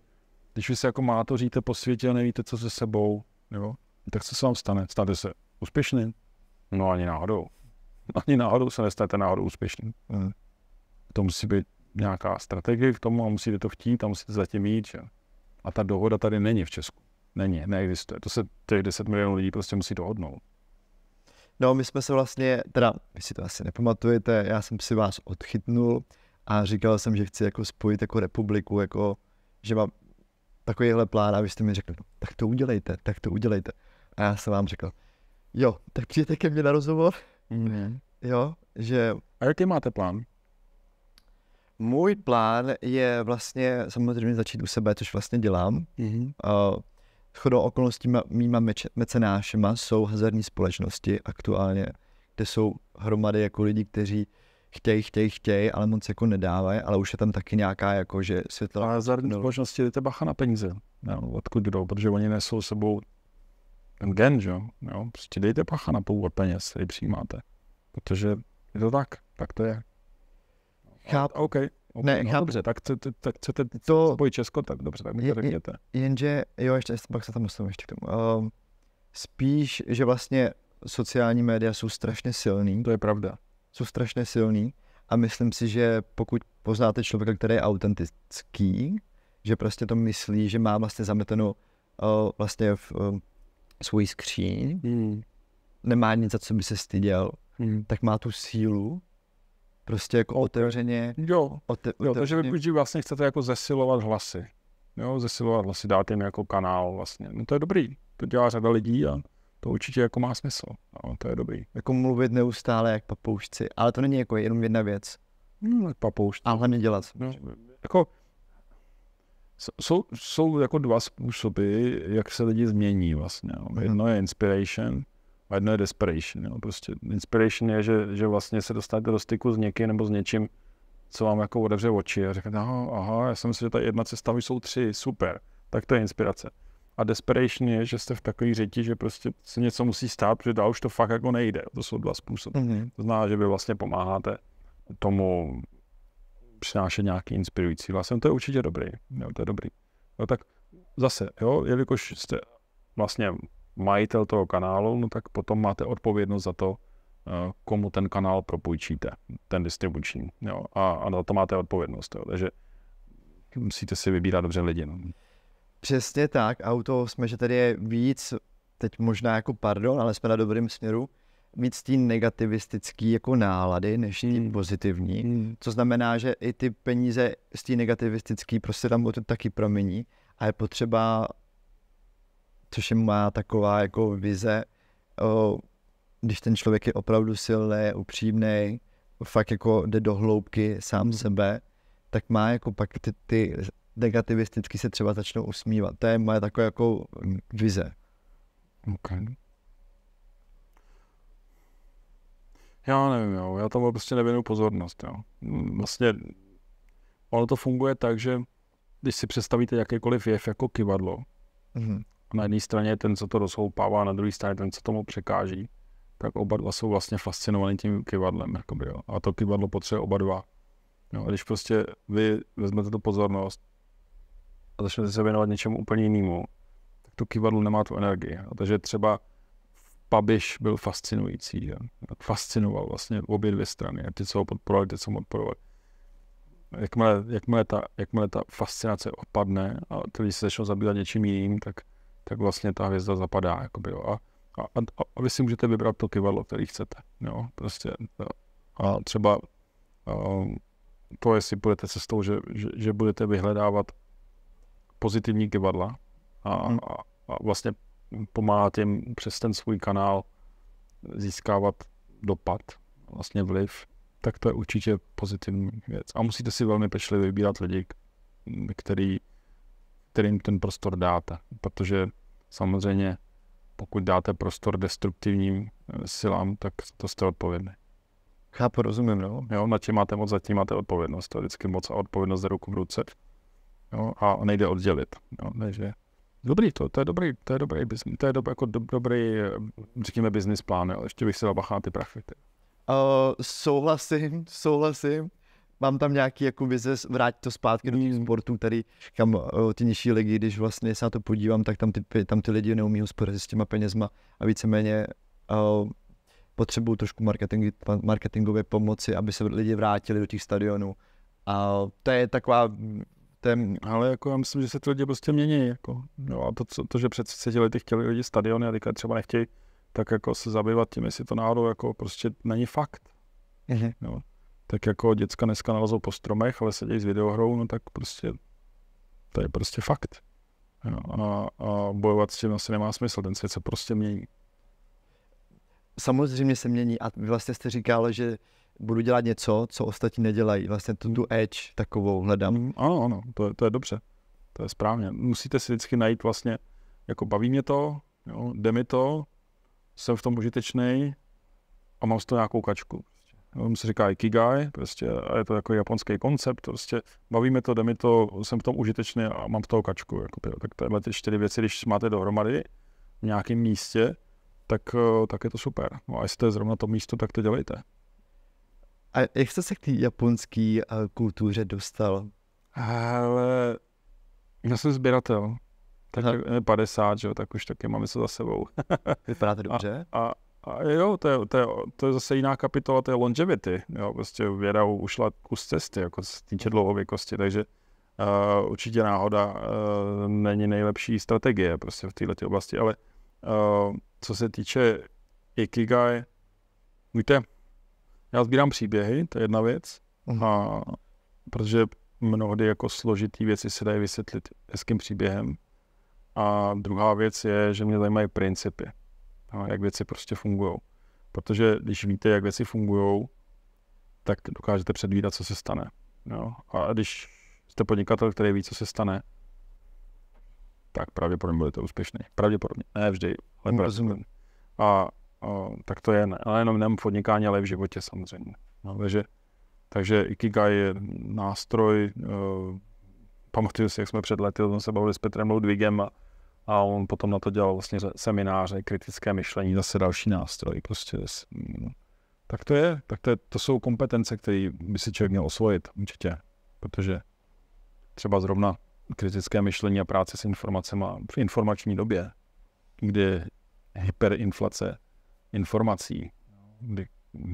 když vy se jako mátoříte po světě a nevíte, co se sebou, jo? Tak co se vám stane? Stanete se úspěšným? No ani náhodou. Ani náhodou se nestanete náhodou úspěšným. To musí být nějaká strategie k tomu a musíte to chtít a musíte zatím jít. Že? A ta dohoda tady není v Česku. Neexistuje. To se těch 10 milionů lidí prostě musí dohodnout. No, my jsme se vlastně, teda, vy si to asi nepamatujete, já jsem si vás odchytnul a říkal jsem, že chci jako spojit jako republiku, jako, že mám takovýhle plán a vy jste mi řekli, no, tak to udělejte. A já jsem vám řekl, jo, tak přijďte ke mně na rozhovor, jo, že... A jaký máte plán? Můj plán je vlastně samozřejmě začít u sebe, což vlastně dělám. Shodou okolností mýma mecenášema jsou hazardní společnosti aktuálně, kde jsou hromady jako lidi, kteří chtějí, ale moc jako nedávají, ale už je tam taky nějaká jako, že světla... Hazardní společnosti dejte bacha na peníze, no, odkud jdou, protože oni nesou sebou ten gen, že jo, prostě dejte bacha na původ peněz, který přijímáte, protože je to tak to je. Okay, ne, no, dobře, tak chcete to spojit Česko, tak dobře, tak mi to řekněte. Jenže, jo, ještě pak se tam dostanu ještě k tomu. Spíš, že vlastně sociální média jsou strašně silný. To je pravda. Jsou strašně silný a myslím si, že pokud poznáte člověka, který je autentický, že prostě to myslí, že má vlastně zametenou vlastně v svoji skříň, nemá nic, za co by se styděl, tak má tu sílu, prostě jako otevřeně. Jo, takže vy vlastně chcete jako zesilovat hlasy. Jo, zesilovat hlasy, dát jim jako kanál vlastně. No to je dobrý, to dělá řada lidí a to určitě jako má smysl. No, to je dobrý. Jako mluvit neustále jak papoušci, ale to není jako jenom jedna věc. Jak papoušci. A hlavně dělat. No, jako jsou jako dva způsoby, jak se lidi změní vlastně. No. Jedno je inspiration a jedno je desperation. Jo. Prostě inspiration je, že vlastně se dostanete do styku s někým nebo s něčím, co vám jako otevře oči a říkáte, aha, já jsem myslel, že ta jedna cesta, už jsou 3, super, tak to je inspirace. A desperation je, že jste v takové řiti, že prostě se něco musí stát, protože dál už to fakt jako nejde. To jsou dva způsoby. To znamená, že vy vlastně pomáháte tomu přinášet nějaký inspirující hlasem. To je určitě dobrý. Jo, to je dobrý. No tak zase, jo, jelikož jste vlastně majitel toho kanálu, no tak potom máte odpovědnost za to, komu ten kanál propůjčíte, ten distribuční. Jo, a na to máte odpovědnost. Jo, takže musíte si vybírat dobře lidi. No. Přesně tak. A u toho jsme, že tady je víc, teď možná jako pardon, ale jsme na dobrém směru, víc tý negativistický jako nálady, než tý pozitivní. Co znamená, že i ty peníze z tý negativistický prostě tam taky promění. A je potřeba, což je má taková jako vize, když ten člověk je opravdu silný, upřímnej, fakt jako jde do hloubky sám sebe, tak má jako pak ty negativisticky se třeba začnou usmívat. To je moje taková jako vize. Okay. Já nevím, jo. Já tomu prostě nevěnuju pozornost. Jo. Vlastně ono to funguje tak, že když si představíte jakýkoliv jev jako kyvadlo, a na jedné straně je ten, co to rozhoupává, a na druhé straně ten, co tomu překáží, tak oba dva jsou vlastně fascinovaní tím kyvadlem, jakoby, jo. A to kyvadlo potřebuje oba dva. Jo, a když prostě vy vezmete tu pozornost a začnete se věnovat něčemu úplně jinému, tak to kyvadlo nemá tu energii. Jo. Takže třeba Babiš byl fascinující. Jo. Fascinoval vlastně obě dvě strany. Ty, co ho podporovali, ty, co ho podporovali. Jakmile ta fascinace opadne a ty lidi se začnou zabývat něčím jiným, tak vlastně ta hvězda zapadá. Jakoby, jo. A vy si můžete vybrat to kyvadlo, který chcete. Jo. Prostě, a třeba to, jestli budete cestou, že budete vyhledávat pozitivní kyvadla a vlastně pomáhat jim přes ten svůj kanál získávat dopad, vlastně vliv, tak to je určitě pozitivní věc. A musíte si velmi pečlivě vybírat lidi, kterým ten prostor dáte, protože samozřejmě pokud dáte prostor destruktivním silám, tak to jste odpovědný. Chápu, rozumím, no. Jo, nad tím máte moc, za tím máte odpovědnost. To je vždycky moc a odpovědnost jde ruku v ruce. Jo, a nejde oddělit. Jo, takže dobrý, to je dobrý business, to je dobrý, řekněme, business plán, ale ještě bych si dal bacha na ty prachy. Souhlasím. Mám tam nějaký jako vize vrátit to zpátky do těch sportů, tady kam ty nižší ligy, když vlastně se na to podívám, tak tam ty lidi neumí hospodařit s těma penězma a víceméně potřebují trošku marketingové pomoci, aby se lidi vrátili do těch stadionů. A to je taková... Ale jako já myslím, že se ty lidi prostě mění. Jako. No a to, že před 30 lety chtěli lidi stadiony a teďka třeba nechtějí, tak jako se zabývat tím, jestli to náhodou jako prostě není fakt. No. Tak jako děcka dneska nalezou po stromech, ale sedějí s videohrou, no tak prostě to je prostě fakt. No, a bojovat s tím asi nemá smysl, ten svět se prostě mění. Samozřejmě se mění a vy vlastně jste říkal, že budu dělat něco, co ostatní nedělají. Vlastně tu edge takovou hledám. Ano, to je dobře. To je správně. Musíte si vždycky najít vlastně, jako baví mě to, jo, jde mi to, jsem v tom užitečný a mám z toho nějakou kačku. On se říká ikigai, prostě, a je to jako japonský koncept, prostě baví mě to, jde mi to, jsem v tom užitečný a mám z toho kačku. Jako, tak tyhle ty 4 věci, když máte dohromady v nějakém místě, tak je to super. No a jestli to je zrovna to místo, tak to dělejte. A jak jste se k té japonské kultuře dostal? Ale já jsem sběratel. Tak 50, že jo, tak už taky mám něco za sebou. Vypadá to dobře? A jo, to je zase jiná kapitola, to je longevity. Jo, prostě věda ušla kus cesty, jako se týče dlouhověkosti, takže určitě náhoda není nejlepší strategie prostě v této oblasti, ale co se týče ikigai, víte, já sbírám příběhy, to je jedna věc, protože mnohdy jako složitý věci se dají vysvětlit hezkým příběhem. A druhá věc je, že mě zajímají principy, jak věci prostě fungují. Protože když víte, jak věci fungují, tak dokážete předvídat, co se stane. Jo? A když jste podnikatel, který ví, co se stane, tak pravděpodobně budete úspěšný. Pravděpodobně, ne vždy, ale pravděpodobně. A tak to je, ale jenom podnikání, ale i v životě samozřejmě. No, takže Ikigai je nástroj, pamatuju si, jak jsme před lety, jsme se bavili s Petrem Ludwigem a on potom na to dělal vlastně semináře, kritické myšlení, zase další nástroj. Prostě, to jsou kompetence, které by si člověk měl osvojit určitě, protože třeba zrovna kritické myšlení a práce s informacemi v informační době, kdy hyperinflace informací, kdy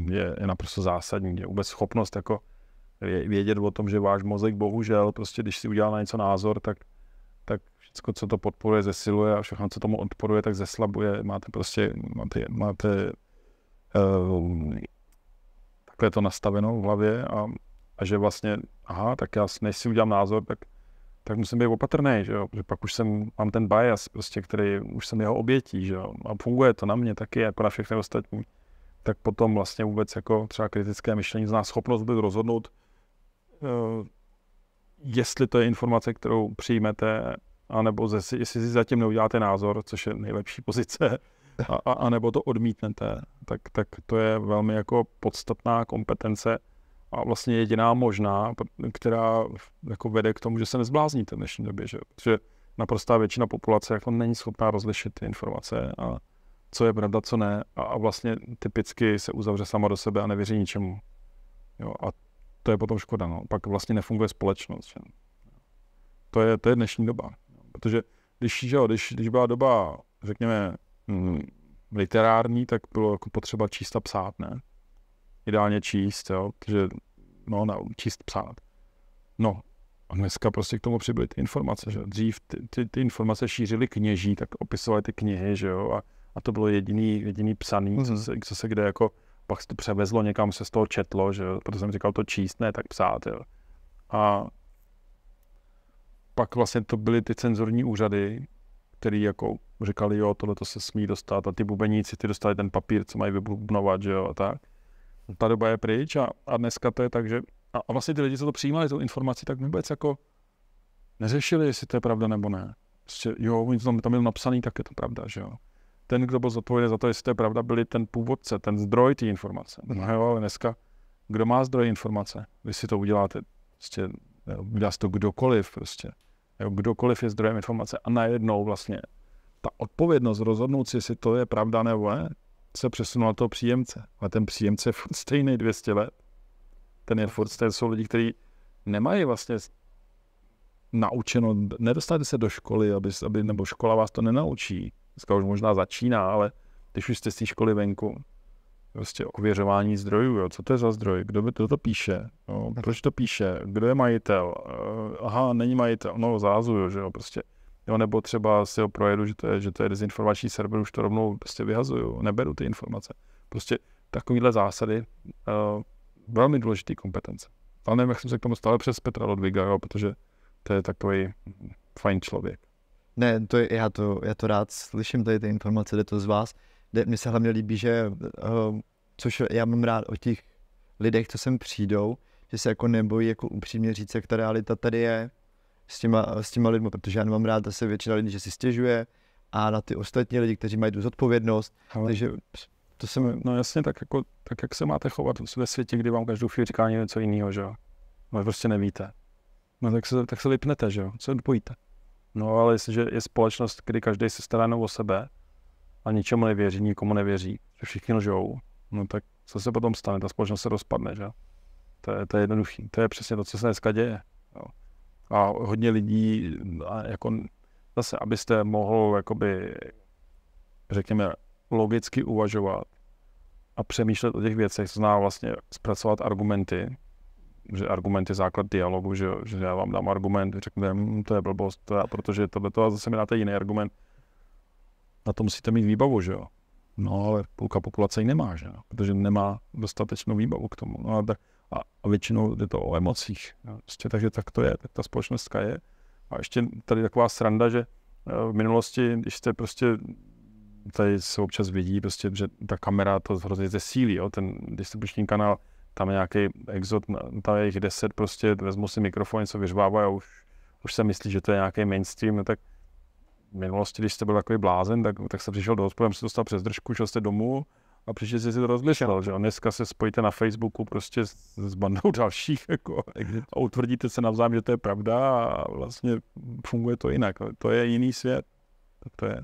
je naprosto zásadní, je vůbec schopnost jako vědět o tom, že váš mozek bohužel, prostě když si udělá na něco názor, tak všechno, co to podporuje, zesiluje a všechno, co tomu odporuje, tak zeslabuje. Máte takhle to nastaveno v hlavě a že vlastně, tak já než si udělám názor, tak musím být opatrný, že jo, protože pak už mám ten bias, prostě, který už jsem jeho obětí, že jo, a funguje to na mě taky, jako na všechny ostatní. Tak potom vlastně vůbec jako třeba kritické myšlení zná schopnost být rozhodnout, jestli to je informace, kterou přijmete, anebo jestli si zatím neuděláte názor, což je nejlepší pozice, anebo to odmítnete, tak to je velmi jako podstatná kompetence a vlastně jediná možná, která jako vede k tomu, že se nezblázníte v dnešní době, že? Protože naprostá většina populace jako není schopná rozlišit ty informace co je pravda, co ne a vlastně typicky se uzavře sama do sebe a nevěří ničemu. Jo, a to je potom škoda, no. Pak vlastně nefunguje společnost. Že? To je dnešní doba. Protože když byla doba, řekněme, literární, tak bylo jako potřeba číst a psát, ne? Ideálně číst, jo, protože číst, psát. No, a dneska prostě k tomu přibyly ty informace, že dřív ty informace šířili kněží, tak opisovali ty knihy, že jo, a to bylo jediný psaný, co se kde jako, pak se to převezlo někam, se z toho četlo, že jo, protože jsem říkal to číst, ne tak psát, jo. A pak vlastně to byly ty cenzorní úřady, který jako říkali, jo, tohle to se smí dostat a ty bubeníci, ty dostali ten papír, co mají vybubnovat, že jo, a tak. Ta doba je pryč a dneska to je tak, že a vlastně ty lidi, co to přijímali, tu informaci, tak vůbec jako neřešili, jestli to je pravda nebo ne. Prostě, jo, oni to tam byl napsaný, tak je to pravda, že jo. Ten, kdo byl zodpovědný za to, jestli to je pravda, byl ten původce, ten zdroj té informace. No jo, ale dneska, kdo má zdroj informace? Vy si to uděláte, prostě, udělá si to kdokoliv, prostě. Jo, kdokoliv je zdrojem informace a najednou vlastně ta odpovědnost rozhodnout si, jestli to je pravda nebo ne, se přesunula toho příjemce. Ale ten příjemce je furt stejný 200 let. Ten je furt stejný. Jsou lidi, kteří nemají vlastně naučeno, nedostanete se do školy, nebo škola vás to nenaučí. Dneska už možná začíná, ale když už jste z té školy venku, prostě ověřování zdrojů, jo. Co to je za zdroj, kdo to píše, jo. Proč to píše, kdo je majitel, aha, není majitel, no zázuju, že jo, prostě. Jo, nebo třeba si ho projedu, že to je dezinformační server, už to rovnou prostě vyhazuju, neberu ty informace. Prostě takovýhle zásady, velmi důležitý kompetence. Ale nevím, jak jsem se k tomu stále přes Petra Ludwiga, jo, protože to je takový fajn člověk. Ne, já to rád slyším, tady ty informace, jde to z vás. Mně se hlavně líbí, že, což já mám rád o těch lidech, co sem přijdou, že se jako nebojí jako upřímně říct, jak ta realita tady je s těma lidmi, protože já nemám rád zase většina lidí, že si stěžuje a na ty ostatní lidi, kteří mají tu zodpovědnost, takže to jsem... No jasně, tak jak se máte chovat ve světě, kdy vám každou chvíli říká něco jiného, že jo? No prostě nevíte. No tak se vypnete, že jo? Co odpojíte? No ale jestliže je společnost, kdy každý se stará o sebe a ničemu nevěří, nikomu nevěří, že všichni lžou, no tak co se potom stane? Ta společnost se rozpadne, že jo? To je jednoduchý. To je přesně to, co se dneska děje. Jo? A hodně lidí, jako zase, abyste mohl, jakoby, řekněme, logicky uvažovat a přemýšlet o těch věcech, to znamená vlastně zpracovat argumenty, že argument je základ dialogu, že já vám dám argument, řekneme, to je blbost, protože tohleto a zase mi dáte jiný argument. Na to musíte mít výbavu, že jo. No ale půlka populace ji nemá, že jo, protože nemá dostatečnou výbavu k tomu. No, a většinou je to o emocích. Prostě, takže tak to je, tak ta společnost je. A ještě tady taková sranda, že v minulosti, když jste prostě, tady se občas vidí, prostě, že ta kamera to hrozně zesílí, jo, ten distribuční kanál, tam je nějaký exot, tam je jich 10, prostě vezmu si mikrofon, něco vyřvává a už se myslí, že to je nějaký mainstream, no tak v minulosti, když jste byl takový blázen, tak jste přišel do hospody, se dostal přes držku, šel jste domů a příště jste si to rozlišel, že jo. Dneska se spojíte na Facebooku prostě s bandou dalších, jako, a utvrdíte se navzájem, že to je pravda a vlastně funguje to jinak. To je jiný svět. To je.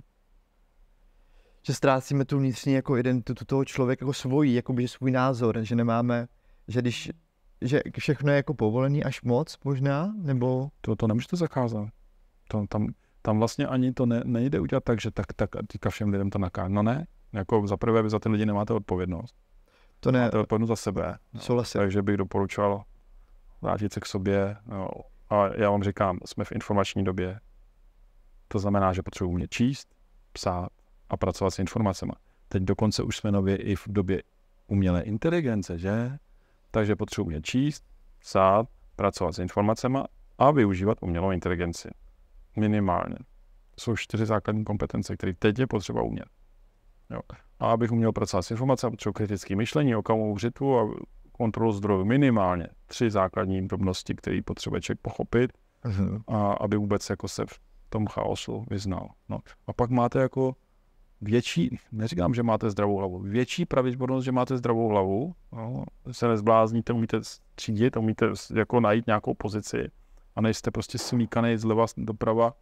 Že ztrácíme tu vnitřní jako identitu toho člověka, jako svojí, jakoby svůj názor, že nemáme, že všechno je jako povolený až moc možná, nebo... To nemůžete zakázat. Tam vlastně ani to nejde udělat tak, že tak teďka všem lidem to nakáže. No ne, jako za prvé vy za ty lidi nemáte odpovědnost. To ne. Máte odpovědnost za sebe. No, takže bych doporučoval vrátit se k sobě. No. A já vám říkám, jsme v informační době. To znamená, že potřebuji umět číst, psát a pracovat s informacemi. Teď dokonce už jsme nově i v době umělé inteligence, že? Takže potřebuji umět číst, psát, pracovat s informacemi a využívat umělou inteligenci. Minimálně. To jsou 4 základní kompetence, které teď je potřeba umět. Jo. A abych uměl pracovat s informacemi, potřebuji kritické myšlení, okamovou břitvu a kontrolu zdrojů. Minimálně 3 základní drobnosti, které potřebuje člověk pochopit a aby vůbec jako se v tom chaosu vyznal. No. A pak máte jako větší, neříkám, že máte zdravou hlavu, větší pravděpodobnost, že máte zdravou hlavu, no, se nezblázníte, umíte střídit, umíte jako najít nějakou pozici a nejste prostě smíkaný zleva doprava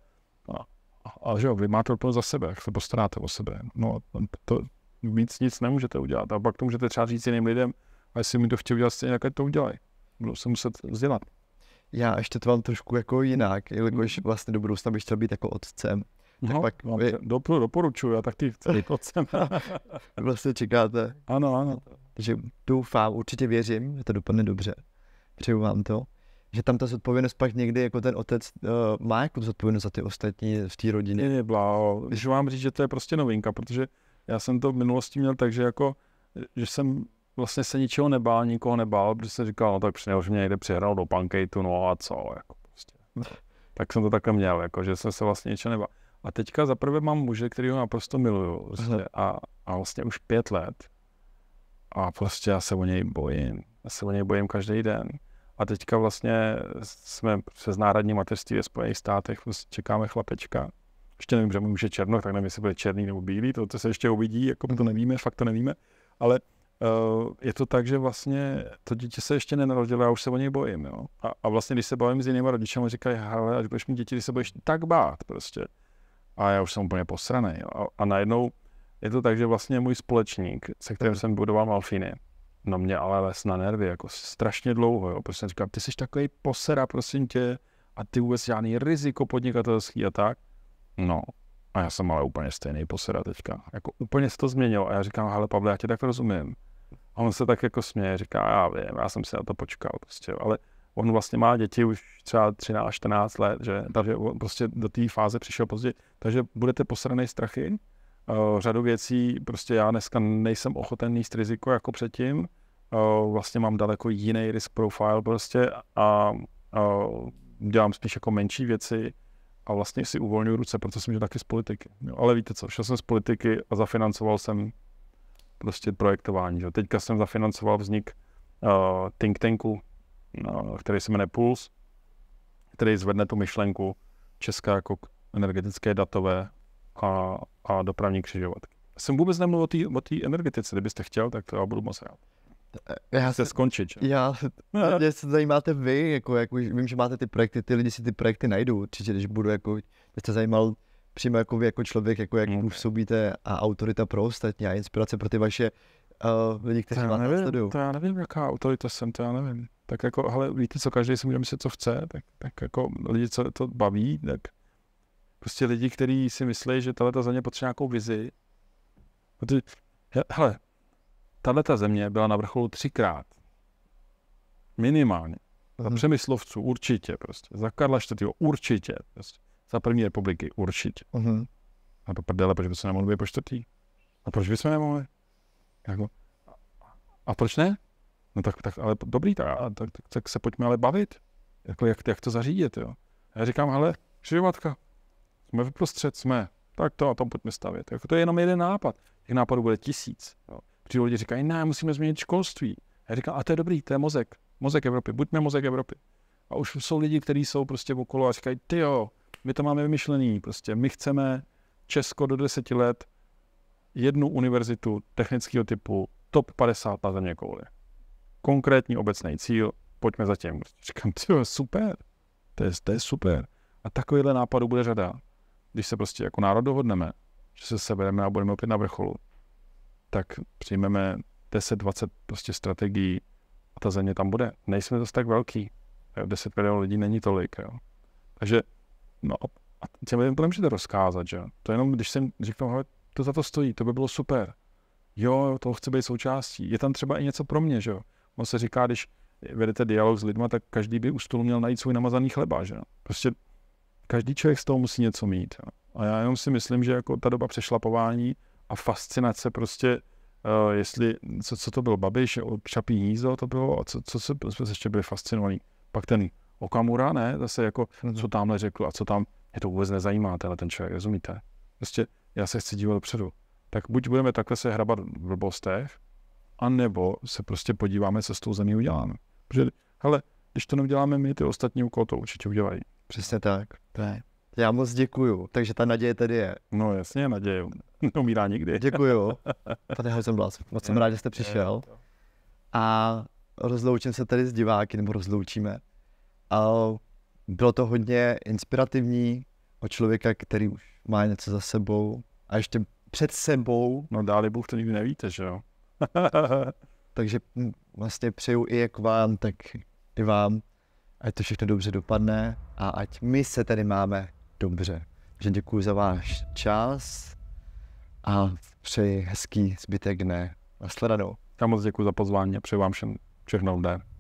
A že jo, vy máte odpovědnost za sebe, jak se postaráte o sebe. No to víc nic nemůžete udělat. A pak to můžete třeba říct jiným lidem, a jestli mi to chtějí udělat stejně, tak to udělají. Budou se muset vzdělat. Já ještě to mám trošku jako jinak, jelikož vlastně do budoucna bych chtěl být jako otcem. Tak pak doporučuji, a tak ty chci být otcem. vlastně čekáte. Ano. Takže doufám, určitě věřím, že to dopadne dobře. Přeju vám to. Že tam ta zodpovědnost pak někdy jako ten otec má jako zodpovědnost za ty ostatní v té rodině. Je bláho. Když vám říct, že to je prostě novinka, protože já jsem to v minulosti měl tak, že jako, že jsem vlastně se ničeho nebál, nikoho nebál, protože jsem říkal, no tak už mě někde přihrál do pankejtu, no a co, jako prostě. Tak jsem to takhle měl, jako, že jsem se vlastně ničeho nebál. A teďka zaprvé mám muže, kterýho naprosto miluju, prostě, a vlastně už 5 let. A prostě já se o něj bojím každý den. A teďka vlastně jsme přes náhradní mateřství ve Spojených státech, prostě čekáme chlapečka. Ještě nevím, že mu už je černoch, tak nevím, jestli bude černý nebo bílý, to se ještě uvidí, jako to nevíme, fakt to nevíme, ale je to tak, že vlastně to dítě se ještě nenarodilo, já už se o něj bojím, jo. A vlastně, když se bavím s jinými rodičemi, říkají, hele, až budeš mít děti, když se budeš tak bát, prostě. A já už jsem úplně posranej, jo. A najednou je to tak, že vlastně můj společník, se kterým jsem budoval Malfiny, no mě ale les na nervy, jako strašně dlouho, jo. Prostě říkám, ty jsi takový posera, prosím tě, a ty vůbec žádný riziko podnikatelský a tak. No, a já jsem ale úplně stejný posera teďka. Jako úplně se to změnilo a já říkám, hele Pavle, já tě tak rozumím. A on se tak jako směje, říká, já vím, já jsem si na to počkal prostě, ale on vlastně má děti už třeba 13-14 let, že, takže on prostě do té fáze přišel později, takže budete posranej strachy. Řadu věcí, prostě já dneska nejsem ochoten níst riziko jako předtím, vlastně mám daleko jiný risk profile prostě a dělám spíš jako menší věci a vlastně si uvolňuji ruce, proto jsem šel taky z politiky. Jo, ale víte co, šel jsem z politiky a zafinancoval jsem prostě projektování. Že? Teďka jsem zafinancoval vznik think tanku, který se jmenuje Puls, který zvedne tu myšlenku české jako energetické, datové a dopravní křižovatky. Jsem vůbec nemluvil o té energetice, kdybyste chtěl, tak to já budu moc rád. Já se skončit. Mě se zajímáte vy, jako vím, že máte ty projekty, ty lidi si ty projekty najdou, určitě, když budu jako, když se zajímal přímo jako vy, jako člověk, jako jak působíte a autorita pro ostatní a inspirace pro ty vaše lidi, kteří vás sledují. To já nevím, jaká autorita jsem, to já nevím. Tak jako, ale víte co, každý si může myslet, co chce, tak jako lidi, co to baví, tak prostě lidi, kteří si myslí, že tato země potřebuje nějakou vizi. Protože, hele, tato země byla na vrcholu 3krát. Minimálně. Za Přemyslovců určitě prostě. Za Karla IV. Určitě. Prostě. Za první republiky určitě. A to prdele, proč by se nemohli být po 4. A proč bychom nemohli? Jako, a proč ne? No tak ale dobrý, tak se pojďme ale bavit. Jako jak to zařídit, jo. A já říkám, hele, křižovatka, jsme vyprostřed, tak to a tam pojďme stavět. Jako to je jenom jeden nápad. Těch nápadů bude 1000. Jo. Přijdou lidi říkají, ne, musíme změnit školství. A já říkám, a to je dobrý, to je mozek. Mozek Evropy, buďme mozek Evropy. A už jsou lidi, kteří jsou prostě okolo a říkají, tyjo, my to máme vymyšlený, prostě my chceme Česko do 10 let, jednu univerzitu technického typu, top 50 na země kouli. Konkrétní obecný cíl, pojďme za tím. Říkám, tyjo, super, to je super. A takovýhle nápadů bude řada. Když se prostě jako národ dohodneme, že se sebereme a budeme opět na vrcholu, tak přijmeme 10-20 prostě strategií a ta země tam bude. Nejsme zase tak velký. 10 milionů lidí není tolik. Jo. Takže, no a těm lidem to nemůžete rozkázat, že? To jenom, když jsem řekl, hele, to za to stojí, to by bylo super. Jo, to chce být součástí. Je tam třeba i něco pro mě, že jo. On se říká, když vedete dialog s lidma, tak každý by u stolu měl najít svůj namazaný chleba, že jo. Prostě každý člověk z toho musí něco mít. Jo. A já jenom si myslím, že jako ta doba přešlapování a fascinace prostě, jestli, co to byl Babiš, Čapí hnízdo to bylo, a co jsme ještě byli fascinovaní. Pak ten Okamura, ne, zase jako, co tamhle řekl a co tam, mě to vůbec nezajímá, ten člověk, rozumíte? Prostě já se chci dívat dopředu. Tak buď budeme takhle se hrabat v blbostech, anebo se prostě podíváme, co s tou zemí uděláme. Protože, hele, když to neuděláme my, ty ostatní okolo to určitě udělají. Přesně tak. Já moc děkuju, takže ta naděje tady je. No jasně, naděje. Neumírá nikdy. Děkuju. Tady Heisenblas. Moc jsem rád, že jste přišel. A rozloučím se tady s diváky, nebo rozloučíme. A bylo to hodně inspirativní od člověka, který už má něco za sebou a ještě před sebou. No dáli Bůh to nikdy nevíte, že jo? Takže vlastně přeju i jak vám, tak i vám, ať to všechno dobře dopadne a ať my se tady máme dobře. Takže děkuji za váš čas a přeji hezký zbytek dne. Nashledanou. Já moc děkuji za pozvání a přeji vám všem všechno dobré.